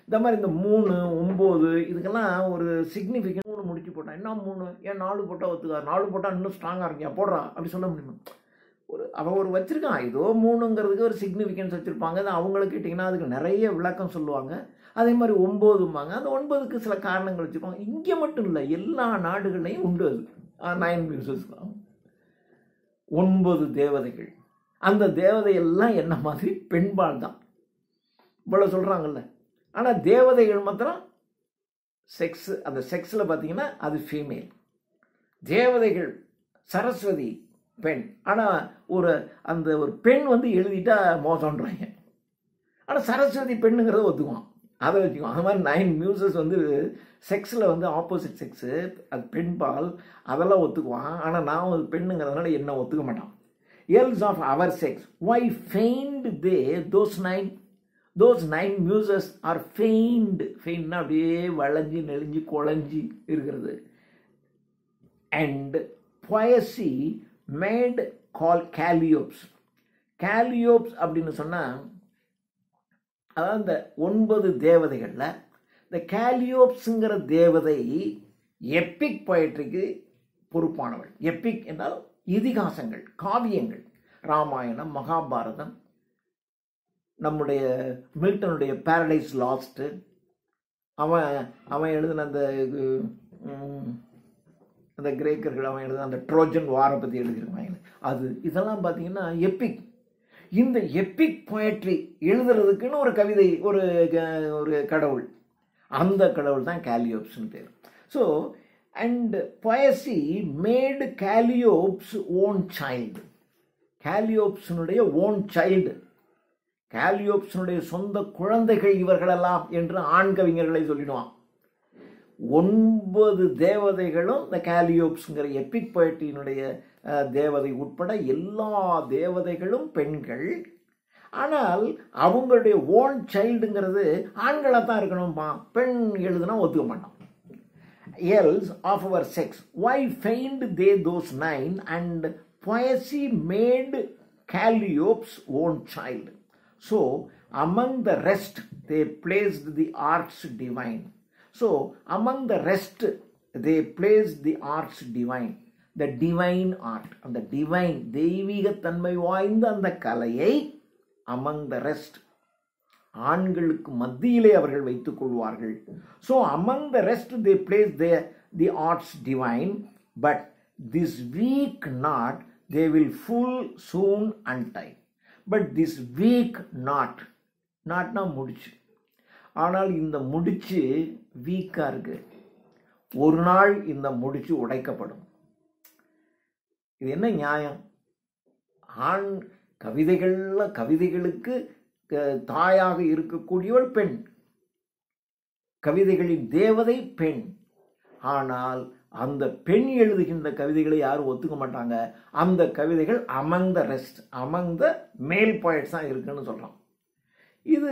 இந்த மாதிரி இந்த 3, 9 இதுக்கெல்லாம் ஒரு சிக்னிஃபிகன்ட். 3 முடிச்சு போட்டான், என்ன 3 ஏன் 4 போட்டால் ஒத்துக்காது, 4 போட்டால் இன்னும் ஸ்ட்ராங்காக இருக்கியா போடுறான் அப்படி சொல்ல முடியுமா? அவன் வச்சுருக்கான், ஏதோ 3ங்கிறதுக்கு ஒரு சிக்னிஃபிகன்ஸ் வச்சுருப்பாங்க. அது அவங்களுக்கு கேட்டிங்கன்னா அதுக்கு நிறைய விளக்கம் சொல்லுவாங்க. அதே மாதிரி 9ம்பாங்க, அந்த 9க்கு சில காரணங்கள் வச்சுருப்பாங்க. இங்கே மட்டும் இல்லை, எல்லா நாடுகள்லையும் உண்டு அது 9 மியூசஸ், 9 தேவதைகள். அந்த தேவதையெல்லாம் என்ன மாதிரி பெண்பால் தான், இவ்வளோ சொல்கிறாங்கல்ல. ஆனால் தேவதைகள் மாத்திரம் செக்ஸ், அந்த செக்ஸில் பார்த்தீங்கன்னா அது ஃபீமேல். தேவதைகள் சரஸ்வதி பெண். ஆனால் ஒரு பெண் எழுதிட்டா மோசம்ன்றாங்க. ஆனால் சரஸ்வதி பெண்ணுங்கிறத ஒத்துக்குவான், அதை வச்சுக்குவான். அது மாதிரி 9 மியூசஸ் செக்ஸில் ஆப்போசிட் செக்ஸு, அது பெண்பால், அதெல்லாம் ஒத்துக்குவான். ஆனால் நான் ஒரு பெண்ணுங்கிறதுனால என்ன ஒத்துக்க மாட்டான். Else of our sex why feigned they those 9 Muses are faint. ஃபெயிண்ட்னா அப்படியே வளைஞ்சி நெளிஞ்சு குழஞ்சி இருக்கிறது. அண்ட் பொயசி மேட் கால் கேலியோப்ஸ். கேலியோப்ஸ் அப்படின்னு சொன்னால் அதாவது இந்த 9 தேவதைகளில் இந்த கேலியோப்ஸுங்கிற தேவதை எப்பிக் பொயட்ரிக்கு பொறுப்பானவள். எப்பிக் என்றால் இதிகாசங்கள், காவியங்கள், ராமாயணம், மகாபாரதம், நம்முடைய மில்டனுடைய பாரடைஸ் லாஸ்ட்டு, அவன் எழுதின அந்த கிரேக்கர்கள் அவன் எழுதின அந்த ட்ரோஜன் வாரை பற்றி எழுதியிருக்காங்க. இதெல்லாம் பார்த்தீங்கன்னா எப்பிக். இந்த எப்பிக் பொயட்ரி எழுதுறதுக்குன்னு ஒரு கவிதை, ஒரு கடவுள், அந்த கடவுள் தான் கேலியோப்ஸ்னு பேர். So and poesy made Calliope's own child. கேலியோப்ஸினுடைய ஓன் சைல்டு, கேலியோப்ஸினுடைய சொந்த குழந்தைகள் இவர்களெல்லாம் என்று ஆண் கவிஞர்களை சொல்லிடுவான். 9 தேவதைகளும் இந்த கேலியோப்ஸுங்கிற எப்பிக் பொயட்ரியினுடைய தேவதை உட்பட எல்லா தேவதைகளும் பெண்கள். ஆனால் அவங்களுடைய ஓன் சைல்டுங்கிறது ஆண்களாக தான் இருக்கணும்பா, பெண் எழுதுனா ஒத்துக்க மாட்டான். Else of our sex why feigned they those 9 and poesy made Calliope's own child. So, among the rest, they placed the arts divine. So, among the rest, they placed the arts divine. The divine art. And the divine, தெய்வீக தன்மை வாய்ந்த அந்த கலையை among the rest, ஆண்களுக்கு மத்தியிலே அவர்கள் வைத்துக் கொள்வார்கள். So, among the rest, they placed the arts divine. But this weak knot, they will full soon untie. But this weak நாட்னா முடிச்சு. ஆனால் இந்த முடிச்சு வீக்காக இருக்கு. ஒரு நாள் இந்த முடிச்சு உடைக்கப்படும். இது என்ன நியாயம்? ஆண் கவிதைகளுக்கு தாயாக இருக்கக்கூடியவள் பெண், கவிதைகளின் தேவதை பெண். ஆனால் அந்த பெண் எழுதுகின்ற கவிதைகளை யாரும் ஒத்துக்க மாட்டாங்க. அந்த கவிதைகள் among the rest, among the male poets தான் இருக்குன்னு சொல்கிறோம். இது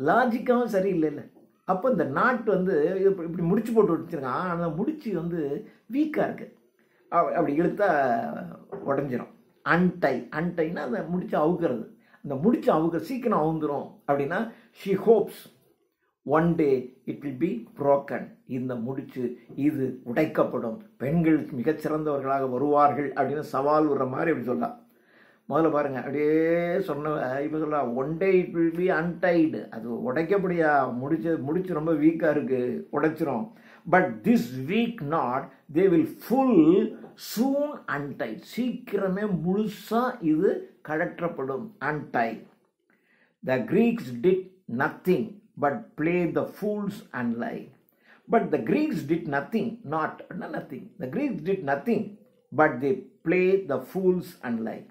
லாஜிக்காகவும் சரியில்லை. அப்போ இந்த நாட் இப்படி முடிச்சு போட்டு வச்சுருக்கான். அந்த முடிச்சு வீக்காக இருக்குது. அப்படி இழுத்தா உடஞ்சிரும். அன்டைனா அந்த முடிச்சு அவுக்கிறது. அந்த முடிச்சு அவுக்கிற சீக்கிரம் அவுந்துரும் அப்படின்னா she hopes one day it will be broken. இந்த முடிச்சு இது உடைக்கப்படும், பெண்கள் மிகச்சிறந்தவர்களாக வருவார்கள் அப்படின்னு சவால் விடுற மாதிரி அப்படி சொல்லலாம். முதல்ல பாருங்க, அப்படியே சொன்ன இப்போ சொல்லலாம் one day it will be untied. அது உடைக்கப்படியா, முடிச்சு ரொம்ப வீக்காக இருக்கு, உடைச்சிரும். But this weak knot, they will full soon untied. சீக்கிரமே முழுசா இது கழற்றப்படும், untied. The Greeks did nothing but play the fools and lie. But the Greeks did nothing, not nothing. The Greeks did nothing, but they play the fools and lie.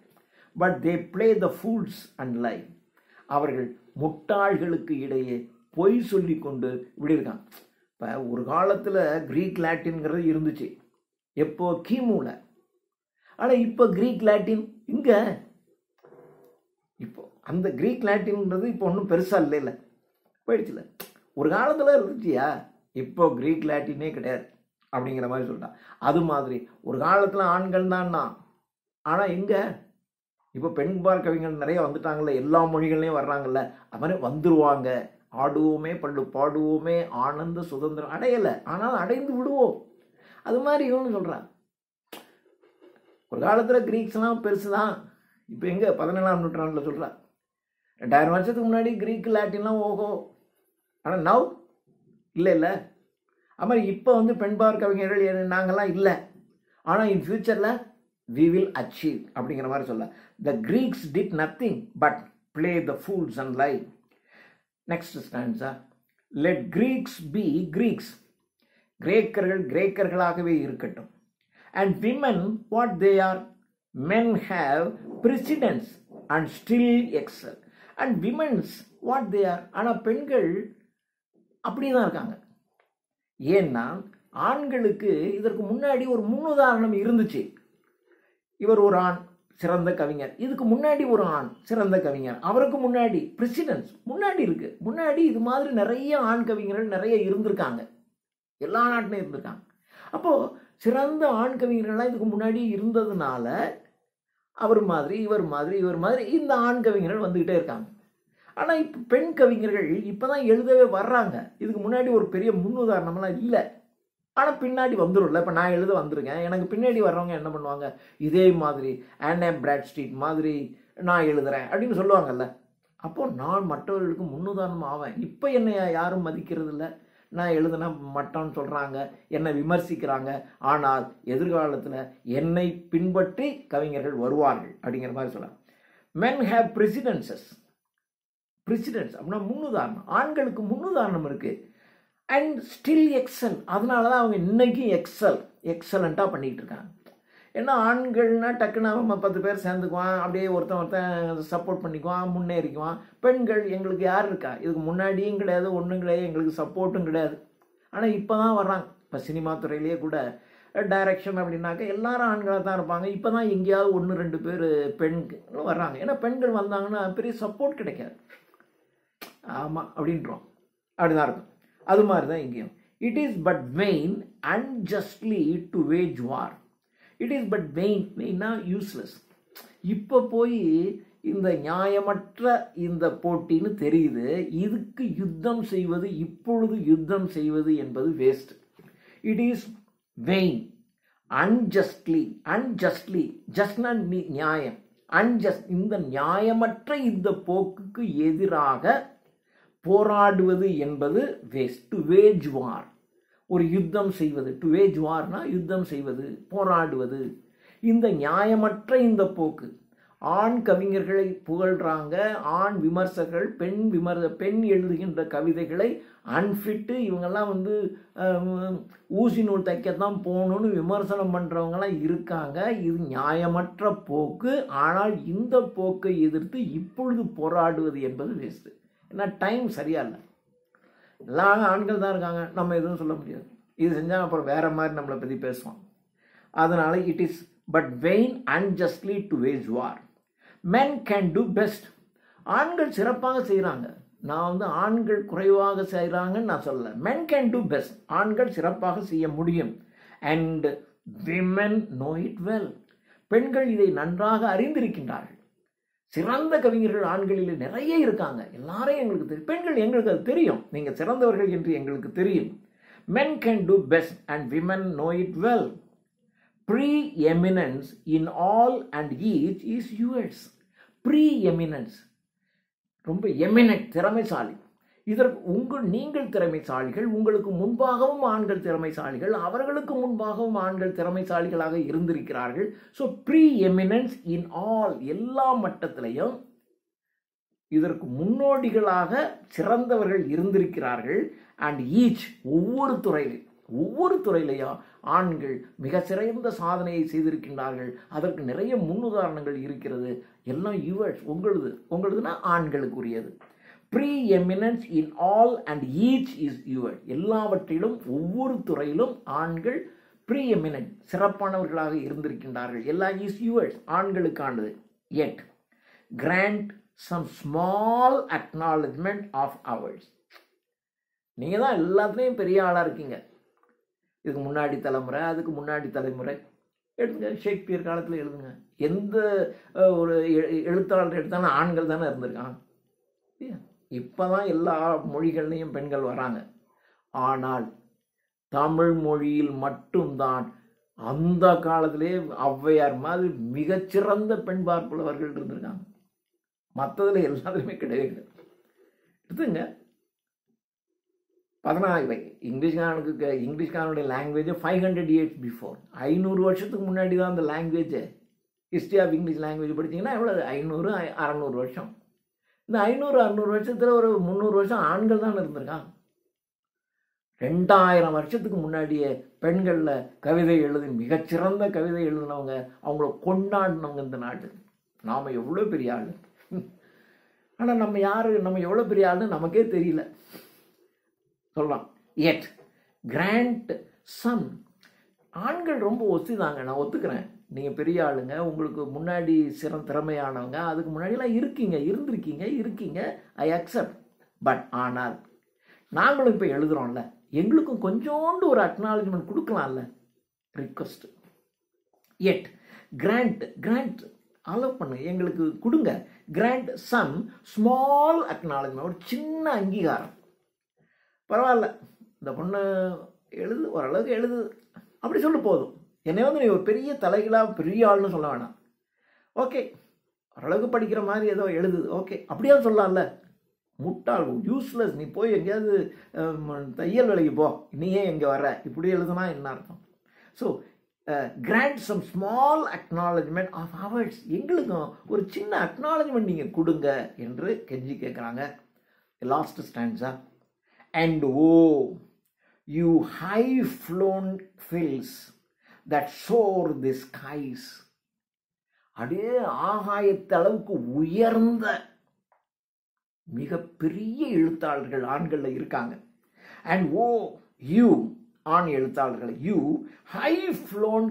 But they play the fools and lie. அவர்கள் முட்டாள்களுக்கு இடையே பொய் சொல்லி கொண்டு இப்படி இருக்காங்க. இப்போ ஒரு காலத்தில் கிரீக் லாட்டின்ங்கிறது இருந்துச்சு, எப்போ கிமுல. ஆனால் இப்போ கிரீக் லாட்டின் இங்கே, இப்போ அந்த கிரீக் லாட்டின்ன்றது இப்போ ஒன்றும் பெருசாக இல்லை போயிடுச்சுல. ஒரு காலத்தில் இருந்துச்சியா, இப்போ கிரீக் லாட்டினே கிடையாது அப்படிங்கிற மாதிரி சொல்லிட்டான். அது மாதிரி ஒரு காலத்தில் ஆண்கள் தான்னா, ஆனால் இங்கே இப்போ பெண்பார் கவிஞர்கள் நிறைய வந்துட்டாங்கல்ல, எல்லா மொழிகள்லையும் வர்றாங்கல்ல, அது மாதிரி வந்துருவாங்க. ஆடுவோமே பள்ளு பாடுவோமே ஆனந்த சுதந்திரம் அடையலை, ஆனால் அடைந்து விடுவோம். அது மாதிரி இவனு சொல்கிறான். ஒரு காலத்தில் கிரீக்ஸ்லாம் பெருசு தான், இப்போ எங்கே 17ஆம் நூற்றாண்டில் சொல்கிறான். 2000 வருஷத்துக்கு முன்னாடி கிரீக் லாட்டின்லாம் ஓஹோ, ஆனால் நவ் இல்லை. அது மாதிரி இப்போ வந்து பெண்பார் கவிஞர்கள் நாங்கள்லாம் இல்லை, ஆனால் இன் ஃபியூச்சரில் we will achieve அப்படிங்கிற மாதிரி சொல்ல. The Greeks did nothing but play the fools and lie. Next stanza. Let Greeks be Greeks. கிரேக்கர்கள் கிரேக்கர்களாகவே இருக்கட்டும். And women what they are? Men have precedence and still excel. And women's what they are? ஆனால் பெண்கள் அப்படி தான் இருக்காங்க. ஏன்னா ஆண்களுக்கு இதற்கு முன்னாடி ஒரு முன்னுதாரணம் இருந்துச்சு. இவர் ஒரு ஆண் சிறந்த கவிஞர், இதுக்கு முன்னாடி ஒரு ஆண் சிறந்த கவிஞர், அவருக்கு முன்னாடி பிரசிடென்ஸ் முன்னாடி இருக்கு. முன்னாடி இது மாதிரி நிறைய ஆண் கவிஞர்கள் நிறைய இருந்திருக்காங்க, எல்லா நாட்டிலும் இருந்திருக்காங்க. அப்போ சிறந்த ஆண் கவிஞர்கள்லாம் இதுக்கு முன்னாடி இருந்ததுனால அவர் மாதிரி இவர் மாதிரி இவர் மாதிரி இந்த ஆண் கவிஞர்கள் வந்துகிட்டே இருக்காங்க. ஆனால் இப்போ பெண் கவிஞர்கள் இப்போதான் எழுதவே வர்றாங்க. இதுக்கு முன்னாடி ஒரு பெரிய முன்னுதாரணம்லாம் இல்லை, ஆனால் பின்னாடி வந்துடும்ல. இப்போ நான் எழுத வந்துருக்கேன், எனக்கு பின்னாடி வர்றவங்க என்ன பண்ணுவாங்க, இதே மாதிரி ஆனே பிராட்ஸ்ட்ரீட் மாதிரி நான் எழுதுறேன் அப்படின்னு சொல்லுவாங்கல்ல. அப்போ நான் மற்றவர்களுக்கு முன்னுதாரணம் ஆவேன். இப்போ என்னை யாரும் மதிக்கிறது இல்லை, நான் எழுதுனா மட்டம்னு சொல்கிறாங்க, என்னை விமர்சிக்கிறாங்க. ஆனால் எதிர்காலத்தில் என்னை பின்பற்றி கவிஞர்கள் வருவார்கள் அப்படிங்கிற மாதிரி சொல்லலாம். men have precedences. precedence அப்படின்னா முன்னுதாரணம். ஆண்களுக்கு முன்னுதாரணம் இருக்குது. And still excel. அதனால தான் அவங்க இன்னைக்கும் எக்ஸலண்ட்டாக பண்ணிகிட்டு இருக்காங்க. ஏன்னா ஆண்கள்னா டக்குன்னு நம்ம 10 பேர் சேர்ந்துக்குவான், அப்படியே ஒருத்தன் சப்போர்ட் பண்ணிக்குவான், முன்னேறிக்குவான். பெண்கள் எங்களுக்கு யார் இருக்கா, இதுக்கு முன்னாடியும் கிடையாது, ஒன்றும் கிடையாது, எங்களுக்கு சப்போர்ட்டும் கிடையாது. ஆனால் இப்போ தான் வர்றாங்க. இப்போ சினிமா துறையிலேயே கூட டைரக்ஷன் அப்படின்னாக்க எல்லாரும் ஆண்களாக தான் இருப்பாங்க. இப்போ தான் எங்கேயாவது 1-2 பேர் பெண்கள் வர்றாங்க. ஏன்னா பெண்கள் வந்தாங்கன்னா பெரிய சப்போர்ட் கிடைக்காது. ஆமாம் அப்படின்றோம், அப்படிதான் இருக்கும். அது மாதிரி தான் இங்கேயும். It is but vain unjustly to wage war. It is but வெயின்னா யூஸ்லெஸ். இப்போ போய் இந்த நியாயமற்ற இந்த போட்டின்னு தெரியுது, இதுக்கு யுத்தம் செய்வது, இப்பொழுது யுத்தம் செய்வது என்பது waste. It is vain unjustly. ஜஸ்ட்னா நியாயம், அன்ஜஸ்ட் இந்த நியாயமற்ற இந்த போக்குக்கு எதிராக போராடுவது என்பது வேஸ்ட். டு வேஜ் வார், ஒரு யுத்தம் செய்வது. டு வேஜ் வார்னா யுத்தம் செய்வது, போராடுவது. இந்த நியாயமற்ற இந்த போக்கு. ஆண் கவிஞர்களை புகழ்றாங்க, ஆண் விமர்சகர்கள் பெண் எழுதுகின்ற கவிதைகளை அன்ஃபிட்டு, இவங்கெல்லாம் வந்து ஊசி நூல் தைக்கத்தான் போகணும்னு விமர்சனம் பண்ணுறவங்களாம் இருக்காங்க. இது நியாயமற்ற போக்கு. ஆனால் இந்த போக்கை எதிர்த்து இப்பொழுது போராடுவது என்பது வேஸ்ட்டு. ஏன்னா டைம் சரியா இல்லை, எல்லாரும் ஆண்கள் தான் இருக்காங்க, நம்ம எதுவும் சொல்ல முடியாது. இது செஞ்சால் அப்புறம் வேற மாதிரி நம்மளை பற்றி பேசுவோம். அதனால it is but vain unjustly to wage war. Men can do best. ஆண்கள் சிறப்பாக செய்கிறாங்க, நான் வந்து ஆண்கள் குறைவாக செய்கிறாங்கன்னு நான் சொல்லலை. மென் கேன் டூ பெஸ்ட், ஆண்கள் சிறப்பாக செய்ய முடியும். And women know it well. பெண்கள் இதை நன்றாக அறிந்திருக்கின்றார்கள். சிறந்த கவிஞர்கள் ஆண்களில் நிறைய இருக்காங்க. எல்லாரையும் எங்களுக்கு தெரியும். பெண்கள் எங்களுக்கு அது தெரியும். நீங்கள் சிறந்தவர்கள் என்று எங்களுக்கு தெரியும். Men can do best and women know it well. Preeminence in all and each is yours. Preeminence, ரொம்ப எமினன்ட், திறமைசாலி. இதற்கு நீங்கள் திறமைசாலிகள், உங்களுக்கு முன்பாகவும் ஆண்கள் திறமைசாலிகள், அவர்களுக்கு முன்பாகவும் ஆண்கள் திறமைசாலிகளாக இருந்திருக்கிறார்கள். So preeminence in all, எல்லா மட்டத்திலையும் இதற்கு முன்னோடிகளாக சிறந்தவர்கள் இருந்திருக்கிறார்கள். அண்ட் ஈச், ஒவ்வொரு துறையிலையும் ஆண்கள் மிக சிறந்த சாதனையை செய்திருக்கின்றார்கள். அதற்கு நிறைய முன்னுதாரணங்கள் இருக்கிறது. எல்லாம் யுவர்ஸ், உங்களுதுனா ஆண்களுக்குரியது. Preeminence in all and each is your, எல்லாவற்றிலும் ஒவ்வொரு துறையிலும் ஆண்கள் ப்ரீஎமினன்ட், சிறப்பானவர்களாக இருந்திருக்கின்றார்கள். எல்லாம் இஸ் யுவர்ஸ், ஆண்களுக்கானது. yet grant some small acknowledgement of ours. நீங்கள் தான் எல்லாத்துலேயும் பெரிய ஆளாக இருக்கீங்க. இதுக்கு முன்னாடி தலைமுறை, அதுக்கு முன்னாடி தலைமுறை எடுங்க. ஷேக்ஸ்பியர் காலத்தில் எழுதுங்க. எந்த ஒரு எழுத்தாளர் எடுத்தாலும் ஆண்கள் தானே இருந்திருக்காங்க. இப்போ தான் எல்லா மொழிகள்லையும் பெண்கள் வராங்க. ஆனால் தமிழ் மொழியில் மட்டும்தான் அந்த காலத்திலே ஔவையார் மாதிரி மிகச்சிறந்த பெண் பார்ப்புள்ளவர்கள் இருந்திருக்காங்க. மற்றதில் எல்லாத்துலேயுமே கிடையவே கிடையாது. எடுத்துங்க 14 இங்கிலீஷ்காரனுடைய லாங்குவேஜ் 500 years பிஃபோர், 500 வருஷத்துக்கு முன்னாடி தான் அந்த language. History of English language படித்தீங்கன்னா எவ்வளோ, 500-600 வருஷம். இந்த 500-600 வருஷத்தில் ஒரு 300 வருஷம் ஆண்கள் தான் இருந்திருக்காங்க. 2000 வருஷத்துக்கு முன்னாடியே பெண்களில் கவிதை எழுதி மிகச்சிறந்த கவிதை எழுதினவங்க, அவங்கள கொண்டாடினவங்க இந்த நாட்டு. நாம் எவ்வளோ பெரிய ஆள். ஆனால் நம்ம எவ்வளோ பெரிய ஆள்னு நமக்கே தெரியல. சொல்லலாம். yet grant some, ஆண்கள் ரொம்ப ஒசிதாங்க, நான் ஒத்துக்கிறேன். நீங்கள் பெரிய ஆளுங்க, உங்களுக்கு முன்னாடி திறமையானவங்க, அதுக்கு முன்னாடிலாம் இருந்திருக்கீங்க, ஐ அக்செப்ட். பட் ஆனால் நாங்களும் இப்போ எழுதுகிறோம்ல, எங்களுக்கும் கொஞ்சோண்டு ஒரு அக்னாலஜ்மெண்ட் கொடுக்கலாம்ல, ரிக்வஸ்ட். yet grant அலோவ் பண்ணுங்க, எங்களுக்கு கொடுங்க. grant some small acknowledgement, ஒரு சின்ன அங்கீகாரம். பரவாயில்ல, இந்த பொண்ணு ஓரளவுக்கு எழுது, அப்படி சொல்ல போதும். என்னை நீ ஒரு பெரிய தலைகளாக பெரிய ஆள்னு சொல்ல வேணாம். ஓகே, ஓரளவுக்கு படிக்கிற மாதிரி ஏதோ எழுதுது, ஓகே, அப்படியே சொல்லலாம்ல. முட்டாள், யூஸ்லெஸ், நீ போய் எங்கேயாவது தையல் வேலைக்கு போ, நீ ஏன் எங்கே வர, இப்படி எழுதுனா என்ன அர்த்தம்? So grant some small acknowledgement of ours, எங்களுக்கும் ஒரு சின்ன அக்னாலஜ்மெண்ட் நீங்கள் கொடுங்க என்று கெஞ்சி கேட்குறாங்க. லாஸ்ட் ஸ்டாண்ட்ஸா. And oh, you high-flown fields that soar the skies. அப்படியே ஆகாயத்தளவுக்கு உயர்ந்த மிகப்பெரிய எழுத்தாளர்கள் ஆண்களில் இருக்காங்க. And oh, you, ஆண் எழுத்தாளர்கள், you high-flown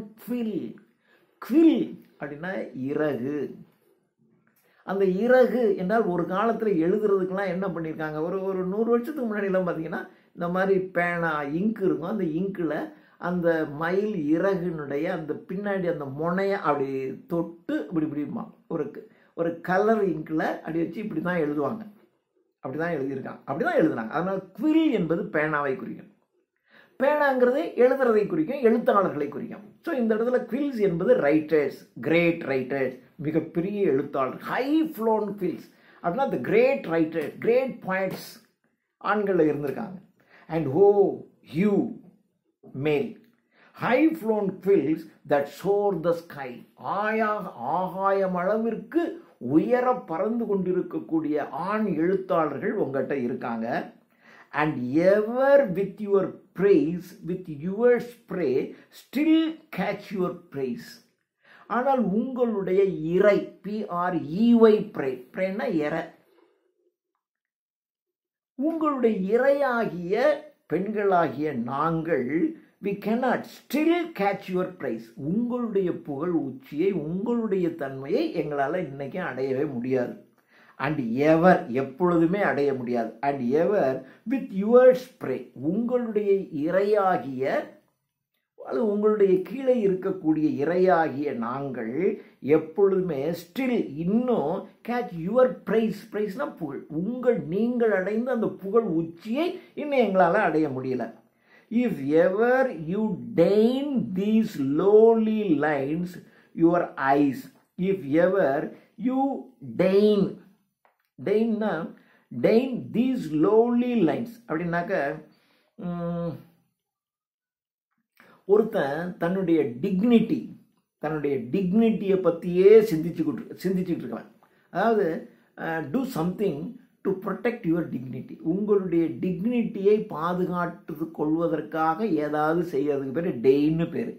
quill அப்படின்னா இறகு. அந்த இறகு என்றால் ஒரு காலத்தில் எழுதுறதுக்கெல்லாம் என்ன பண்ணியிருக்காங்க, ஒரு 100 வருஷத்துக்கு முன்னாடிலாம் பார்த்தீங்கன்னா இந்த மாதிரி பேனா இங்கு இருக்கும். அந்த இங்கில் அந்த மயில் இறகுனுடைய அந்த பின்னாடி அந்த முனையை அப்படி தொட்டு இப்படிமா ஒரு கலர் இங்கில் அப்படி வச்சு இப்படி தான் எழுதுவாங்க. அப்படி தான் எழுதியிருக்காங்க, அப்படி தான் எழுதுனாங்க. அதனால் குவில் என்பது பேனாவை குறிக்கும். பேனாங்கிறது எழுதுறதை குறிக்கும், எழுத்தாளர்களை குறிக்கும். ஸோ இந்த இடத்துல குவில்ஸ் என்பது ரைட்டர்ஸ், கிரேட் ரைட்டர்ஸ், மிகப்பெரிய எழுத்தாளர். ஹை ஃப்ளோன் குவில்ஸ் அப்படின்னா the great writer, great points ஆண்களில் இருந்திருக்காங்க. And oh you male high flown quills that soar the sky, ஆகாயம் அளவிற்கு உயர பறந்து கொண்டிருக்கக்கூடிய ஆண் எழுத்தாளர்கள் உங்கள்கிட்ட இருக்காங்க. And ever with your praise, with your spray, still catch your praise. ஆனால் உங்களுடைய இறை, PREY, பிரேனா இறை, உங்களுடைய இறையாகிய பெண்களாகிய நாங்கள் we cannot still catch your praise. உங்களுடைய புகழ் உச்சியை, உங்களுடைய தன்மையை எங்களால் இன்னைக்கு அடையவே முடியாது. அண்ட் எவர், எப்பொழுதுமே அடைய முடியாது. And ever with your spray, உங்களுடைய இறையாகிய அது உங்களுடைய கீழே இருக்கக்கூடிய இறையாகிய நாங்கள் எப்பொழுதுமே ஸ்டில் இன்னும் கேட்ச் யுவர் ப்ரைஸ்னா புகழ், நீங்கள் அடைந்த அந்த புகழ் உச்சியை இன்னும் எங்களால் அடைய முடியல. If ever you deign these lowly lines your eyes, if ever you டெயின்னா டெயின் தீஸ் லோலி லைன்ஸ் அப்படின்னாக்க ஒருத்தன் தன்னுடைய டிக்னிட்டியை பற்றியே சிந்திச்சுக்கிட்டு இருக்கான். அதாவது do something to protect your dignity, உங்களுடைய டிக்னிட்டியை பாதுகாத்து கொள்வதற்காக ஏதாவது செய்யறதுக்கு பேர் டெயின்னு பேர்.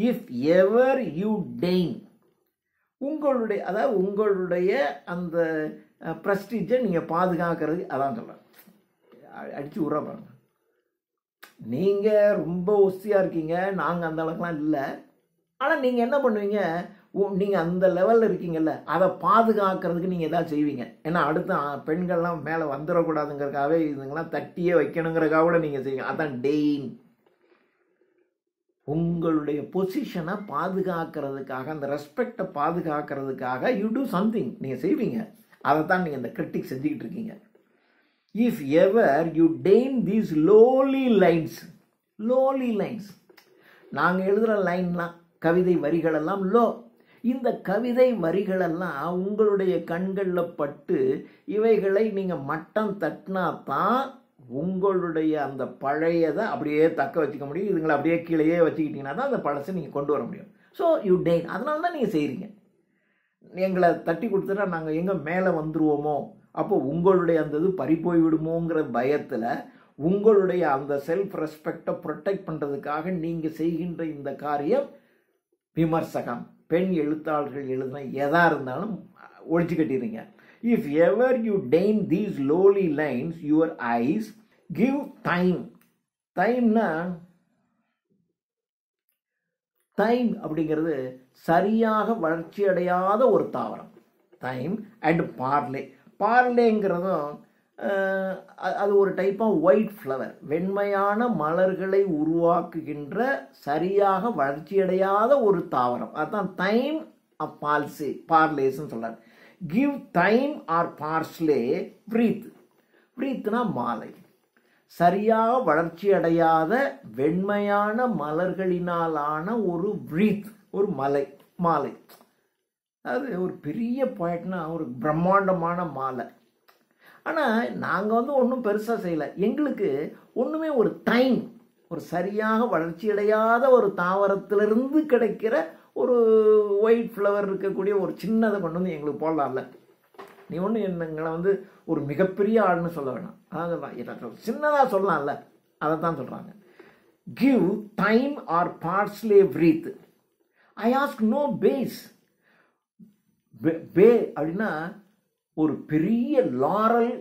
இஃப் எவர் யூ டெயின், உங்களுடைய அந்த ப்ரெஸ்டீஜை நீங்கள் பாதுகாக்கிறது, அதான் சொல்கிறேன். அடித்து விட்றா பாருங்க. நீங்கள் ரொம்ப ஒஸ்தியாக இருக்கீங்க, நாங்கள் அந்த அளவுக்குலாம் இல்லை. ஆனால் நீங்கள் என்ன பண்ணுவீங்க, நீங்கள் அந்த லெவலில் இருக்கீங்கல்ல, அதை பாதுகாக்கிறதுக்கு நீங்கள் எதாவது செய்வீங்க. ஏன்னா அடுத்த பெண்கள்லாம் மேலே வந்துடக்கூடாதுங்கிறதுக்காகவே இதுங்கெல்லாம் தட்டியே வைக்கணுங்கிறதுக்காக கூட நீங்கள் செய்வீங்க. அதான் டெயின். உங்களுடைய பொசிஷனை பாதுகாக்கிறதுக்காக, அந்த ரெஸ்பெக்டை பாதுகாக்கிறதுக்காக யூ டூ சம்திங், நீங்கள் செய்வீங்க. அதை தான் நீங்கள் இந்த கிரிட்டிக் செஞ்சுக்கிட்டு இருக்கீங்க. If ever you deign these lowly lines, நாங்கள் எழுதுகிற லைன்லாம் கவிதை வரிகளெல்லாம் இந்த கவிதை வரிகளெல்லாம் உங்களுடைய கண்களில் பட்டு இவைகளை நீங்கள் மட்டம் தட்டினா தான் உங்களுடைய அந்த பழையதை அப்படியே தக்க வச்சுக்க முடியும். இதுங்களை அப்படியே கீழேயே வச்சுக்கிட்டீங்கன்னா தான் அந்த பழசை நீங்கள் கொண்டு வர முடியும். ஸோ யூ டெயின், அதனால தான் நீங்கள் செய்கிறீங்க. எங்களை தட்டி கொடுத்துட்டா நாங்கள் எங்கே மேலே வந்துடுவோமோ, அப்போ உங்களுடைய அந்த இது பறிப்போய் விடுமோங்கிற பயத்தில் உங்களுடைய அந்த செல்ஃப் ரெஸ்பெக்டை ப்ரொடெக்ட் பண்ணுறதுக்காக நீங்கள் செய்கின்ற இந்த காரியம் விமர்சகம். பெண் எழுத்தாளர்கள் எழுதின எதாக இருந்தாலும் ஒழிச்சு கட்டிடுறீங்க. If ever you deign these lowly lines your eyes give டைம்னா தைம் அப்படிங்கிறது சரியாக வளர்ச்சி அடையாத ஒரு தாவரம். தைம் அண்ட் பார்லேங்கிறதும் அது ஒரு டைப் ஆஃப் ஒயிட் ஃப்ளவர், வெண்மையான மலர்களை உருவாக்குகின்ற சரியாக வளர்ச்சியடையாத ஒரு தாவரம். அதுதான் தைம் ஆஃப் பார்லேஸ்ன்னு சொல்றாரு. கிவ் தைம் ஆர் பார்ஸ்லே வ்ரீத்னா மாலை. சரியாக வளர்ச்சி அடையாத வெண்மையான மலர்களினாலான ஒரு வ்ரீத், ஒரு மாலை. அது ஒரு பெரிய பாயிண்ட்னா ஒரு பிரம்மாண்டமான மாலை. ஆனால் நாங்கள் ஒன்றும் பெருசாக செய்யலை. எங்களுக்கு ஒன்றுமே ஒரு தைம், ஒரு சரியாக வளர்ச்சி அடையாத ஒரு தாவரத்திலிருந்து கிடைக்கிற ஒரு ஒயிட் ஃப்ளவர் இருக்கக்கூடிய ஒரு சின்னதை கொண்டு வந்து எங்களுக்கு போடலாம்ல. நீ ஒன்று எங்களை ஒரு மிகப்பெரிய ஆள்னு சொல்ல வேணாம், அதான் சின்னதாக சொல்லலாம்ல, அதை தான் சொல்கிறாங்க. Give thyme or parsley wreath. I ask no bays. அப்படின்னா ஒரு பெரிய லாரல்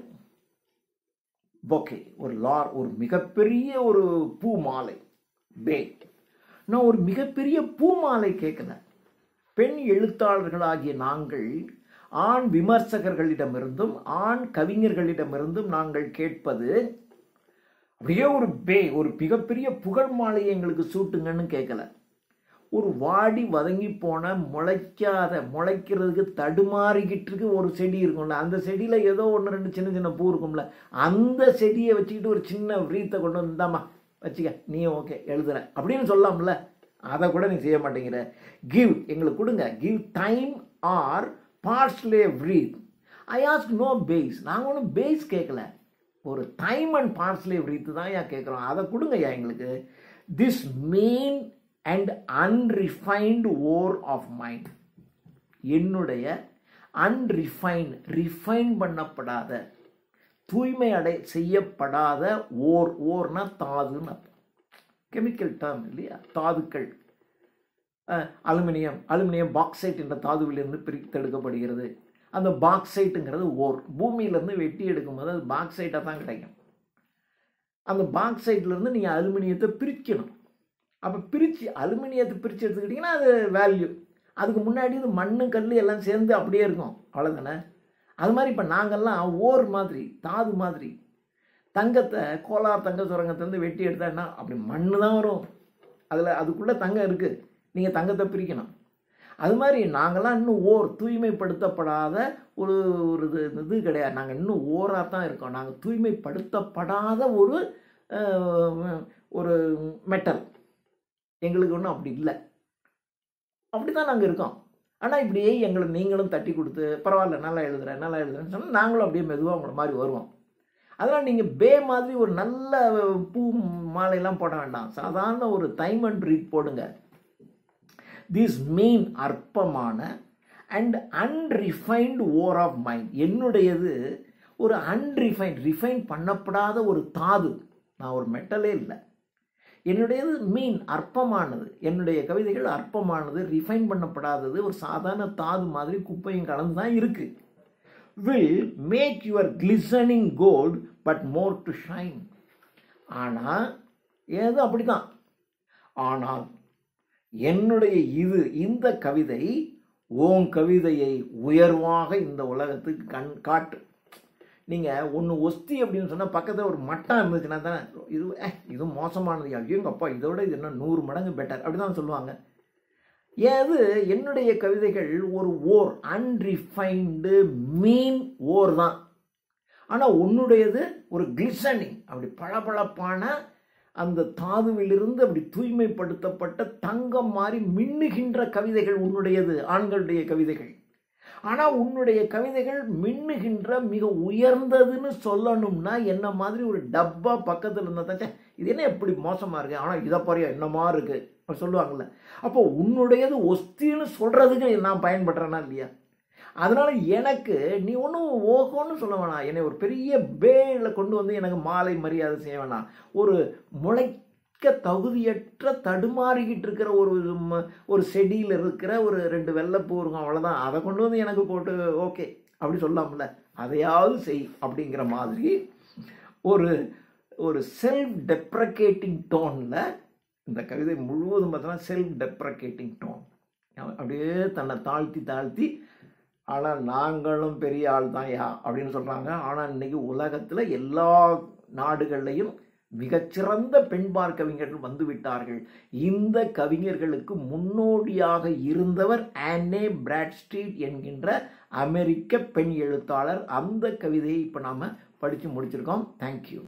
பொக்கே, ஒரு மிகப்பெரிய ஒரு பூ மாலை. நான் ஒரு மிகப்பெரிய பூ மாலை கேட்கல. பெண் எழுத்தாளர்களாகிய நாங்கள் ஆண் விமர்சகர்களிடமிருந்தும் ஆண் கவிஞர்களிடமிருந்தும் நாங்கள் கேட்பது அப்படியே ஒரு மிகப்பெரிய புகழ் மாலையை எங்களுக்கு சூட்டுங்கன்னு கேட்கல. ஒரு வாடி வதங்கி போன முளைக்கிறதுக்கு தடுமாறிக்கிட்டு இருக்கு ஒரு செடி இருக்கும்ல, அந்த செடியில் ஏதோ ஒன்று ரெண்டு சின்ன சின்ன பூ இருக்கும்ல, அந்த செடியை வச்சுக்கிட்டு ஒரு சின்ன விரீத்தை கொண்டு வந்தாமா வச்சுக்க, நீ ஓகே எழுதுற அப்படின்னு சொல்லலாம்ல. அதை கூட நீ செய்ய மாட்டேங்கிற. கிவ், எங்களுக்கு கொடுங்க. Give thyme or parsley wreath. I ask no bays. நாங்கள் ஒன்றும் பேஸ் கேட்கல, ஒரு டைம் அண்ட் பார்ஸ்லே வ்ரீத் தான் ஏன் கேட்குறோம். அதை கொடுங்க ஏன் எங்களுக்கு. This mean and unrefined ore of mind. என்னுடைய ரிஃபைன் பண்ணப்படாத, தூய்மை செய்யப்படாத ஓர்னா தாதுன்னு அர்த்தம். கெமிக்கல் டேர்ம் இல்லையா, தாதுக்கள். அலுமினியம் பாக்சைட் என்ற தாதுவிலிருந்து பிரித்தெடுக்கப்படுகிறது. அந்த பாக்சைட்டுங்கிறது ஓர். பூமியிலேருந்து வெட்டி எடுக்கும்போது அது பாக்சைட்டாக தான் கிடைக்கும். அந்த பாக்சைட்லேருந்து நீங்கள் அலுமினியத்தை பிரிக்கணும். அப்போ அலுமினியத்தை பிரித்து எடுத்துக்கிட்டிங்கன்னா அது வேல்யூ. அதுக்கு முன்னாடி இது மண்ணு கல் எல்லாம் சேர்ந்து அப்படியே இருக்கும், அவ்வளோதானே. அது மாதிரி இப்போ நாங்கள்லாம் ஓர் மாதிரி, தாது மாதிரி. தங்கத்தை கோலார் தங்க சுரங்கத்திலேருந்து வெட்டி எடுத்தாங்கன்னா அப்படி மண்ணு தான் வரும், அதில் அதுக்குள்ளே தங்கம் இருக்குது, நீங்கள் தங்கத்தை பிரிக்கணும். அது மாதிரி நாங்கள்லாம் இன்னும் தூய்மைப்படுத்தப்படாத ஒரு ஒரு இது கிடையாது. நாங்கள் இன்னும் ஓராக தான் இருக்கோம். நாங்கள் தூய்மைப்படுத்தப்படாத ஒரு மெட்டல். எங்களுக்கு ஒன்றும் அப்படி இல்லை. அப்படி தான் நாங்கள் இருக்கோம். ஆனால் இப்படியே எங்களை நீங்களும் தட்டி கொடுத்து பரவாயில்ல நல்லா எழுதுறேன்னு சொன்னால் நாங்களும் அப்படியே மெதுவாக உங்களை மாதிரி வருவோம். அதனால் நீங்கள் மாதிரி ஒரு நல்ல பூ மாலையெல்லாம் போட வேண்டாம். சாதாரண ஒரு டைமண்ட் ரீட் போடுங்க. திஸ் மீன் அற்பமான and unrefined ore of mind. என்னுடையது ஒரு ரிஃபைன் பண்ணப்படாத ஒரு தாது. நான் ஒரு மெட்டலே இல்லை. என்னுடையது மீன் அற்பமானது. என்னுடைய கவிதைகள் அற்பமானது, ரிஃபைன் பண்ணப்படாதது, ஒரு சாதாரண தாது மாதிரி குப்பையும் கலந்து தான் இருக்கு. Will make your glistening gold but more to shine. ஆனால் ஏதோ அப்படிதான். ஆனால் என்னுடைய இந்த கவிதை உன் கவிதையை உயர்வாக இந்த உலகத்துக்கு காட்டு. நீங்கள் ஒன்று ஒஸ்தி அப்படின்னு சொன்னால் பக்கத்தில் ஒரு மட்டம் இருந்துச்சுன்னா தானே இது மோசமானது, ஐயோங்கப்பா இதோட இது என்ன 100 மடங்கு பெட்டர் அப்படி தான் சொல்லுவாங்க. என்னுடைய கவிதைகள் ஒரு அன்ரிஃபைன்டு மீன் தான். ஆனால் உன்னுடையது ஒரு கிளிசனிங், அப்படி பளபளப்பான அந்த தாதுவிலிருந்து அப்படி தூய்மைப்படுத்தப்பட்ட தங்கம் மாதிரி மின்னுகின்ற கவிதைகள் உன்னுடையது, ஆண்களுடைய கவிதைகள். ஆனால் உன்னுடைய கவிதைகள் மின்னுகின்ற மிக உயர்ந்ததுன்னு சொல்லணும்னா என்ன மாதிரி ஒரு டப்பா பக்கத்தில் இருந்தால் இது என்ன எப்படி மோசமாக இருக்குது, ஆனால் இதை பாரியா என்னமா இருக்குது சொல்லுவாங்கள்ல. அப்போ உன்னுடையது ஒஸ்தின்னு சொல்கிறதுக்கு நான் பயன்படுறேன்னா இல்லையா? அதனால் எனக்கு நீ ஒன்றும் ஓகோன்னு சொல்ல வேணாம். என்னை ஒரு பெரிய பேல கொண்டு வந்து எனக்கு மாலை மரியாதை செய்ய வேணாம். ஒரு முளைக்க தகுதியற்ற தடுமாறிக்கிட்டு இருக்கிற ஒரு செடியில் இருக்கிற ஒரு 2 வெள்ளைப்பூ இருக்கும், அவ்வளோதான். அதை கொண்டு வந்து எனக்கு போட்டு ஓகே அப்படி சொல்லாமல, அதையாவது செய் அப்படிங்கிற மாதிரி ஒரு செல்ஃப் டெப்ரகேட்டிங் டோனில் இந்த கவிதை முழுவதும் பார்த்தோன்னா செல்ஃப் டெப்ரகேட்டிங் டோன். அப்படியே தன்னை தாழ்த்தி ஆனால் நாங்களும் பெரிய ஆள் தான் அப்படின்னு சொல்கிறாங்க. ஆனால் இன்னைக்கு உலகத்தில் எல்லா நாடுகள்லையும் மிகச்சிறந்த பெண்பார் கவிஞர்கள் வந்து விட்டார்கள். இந்த கவிஞர்களுக்கு முன்னோடியாக இருந்தவர் ஆன்னே பிராட்ஸ்ட்ரீட் என்கின்ற அமெரிக்க பெண் எழுத்தாளர். அந்த கவிதையை இப்போ நாம் படித்து முடிச்சிருக்கோம். தேங்க்யூ.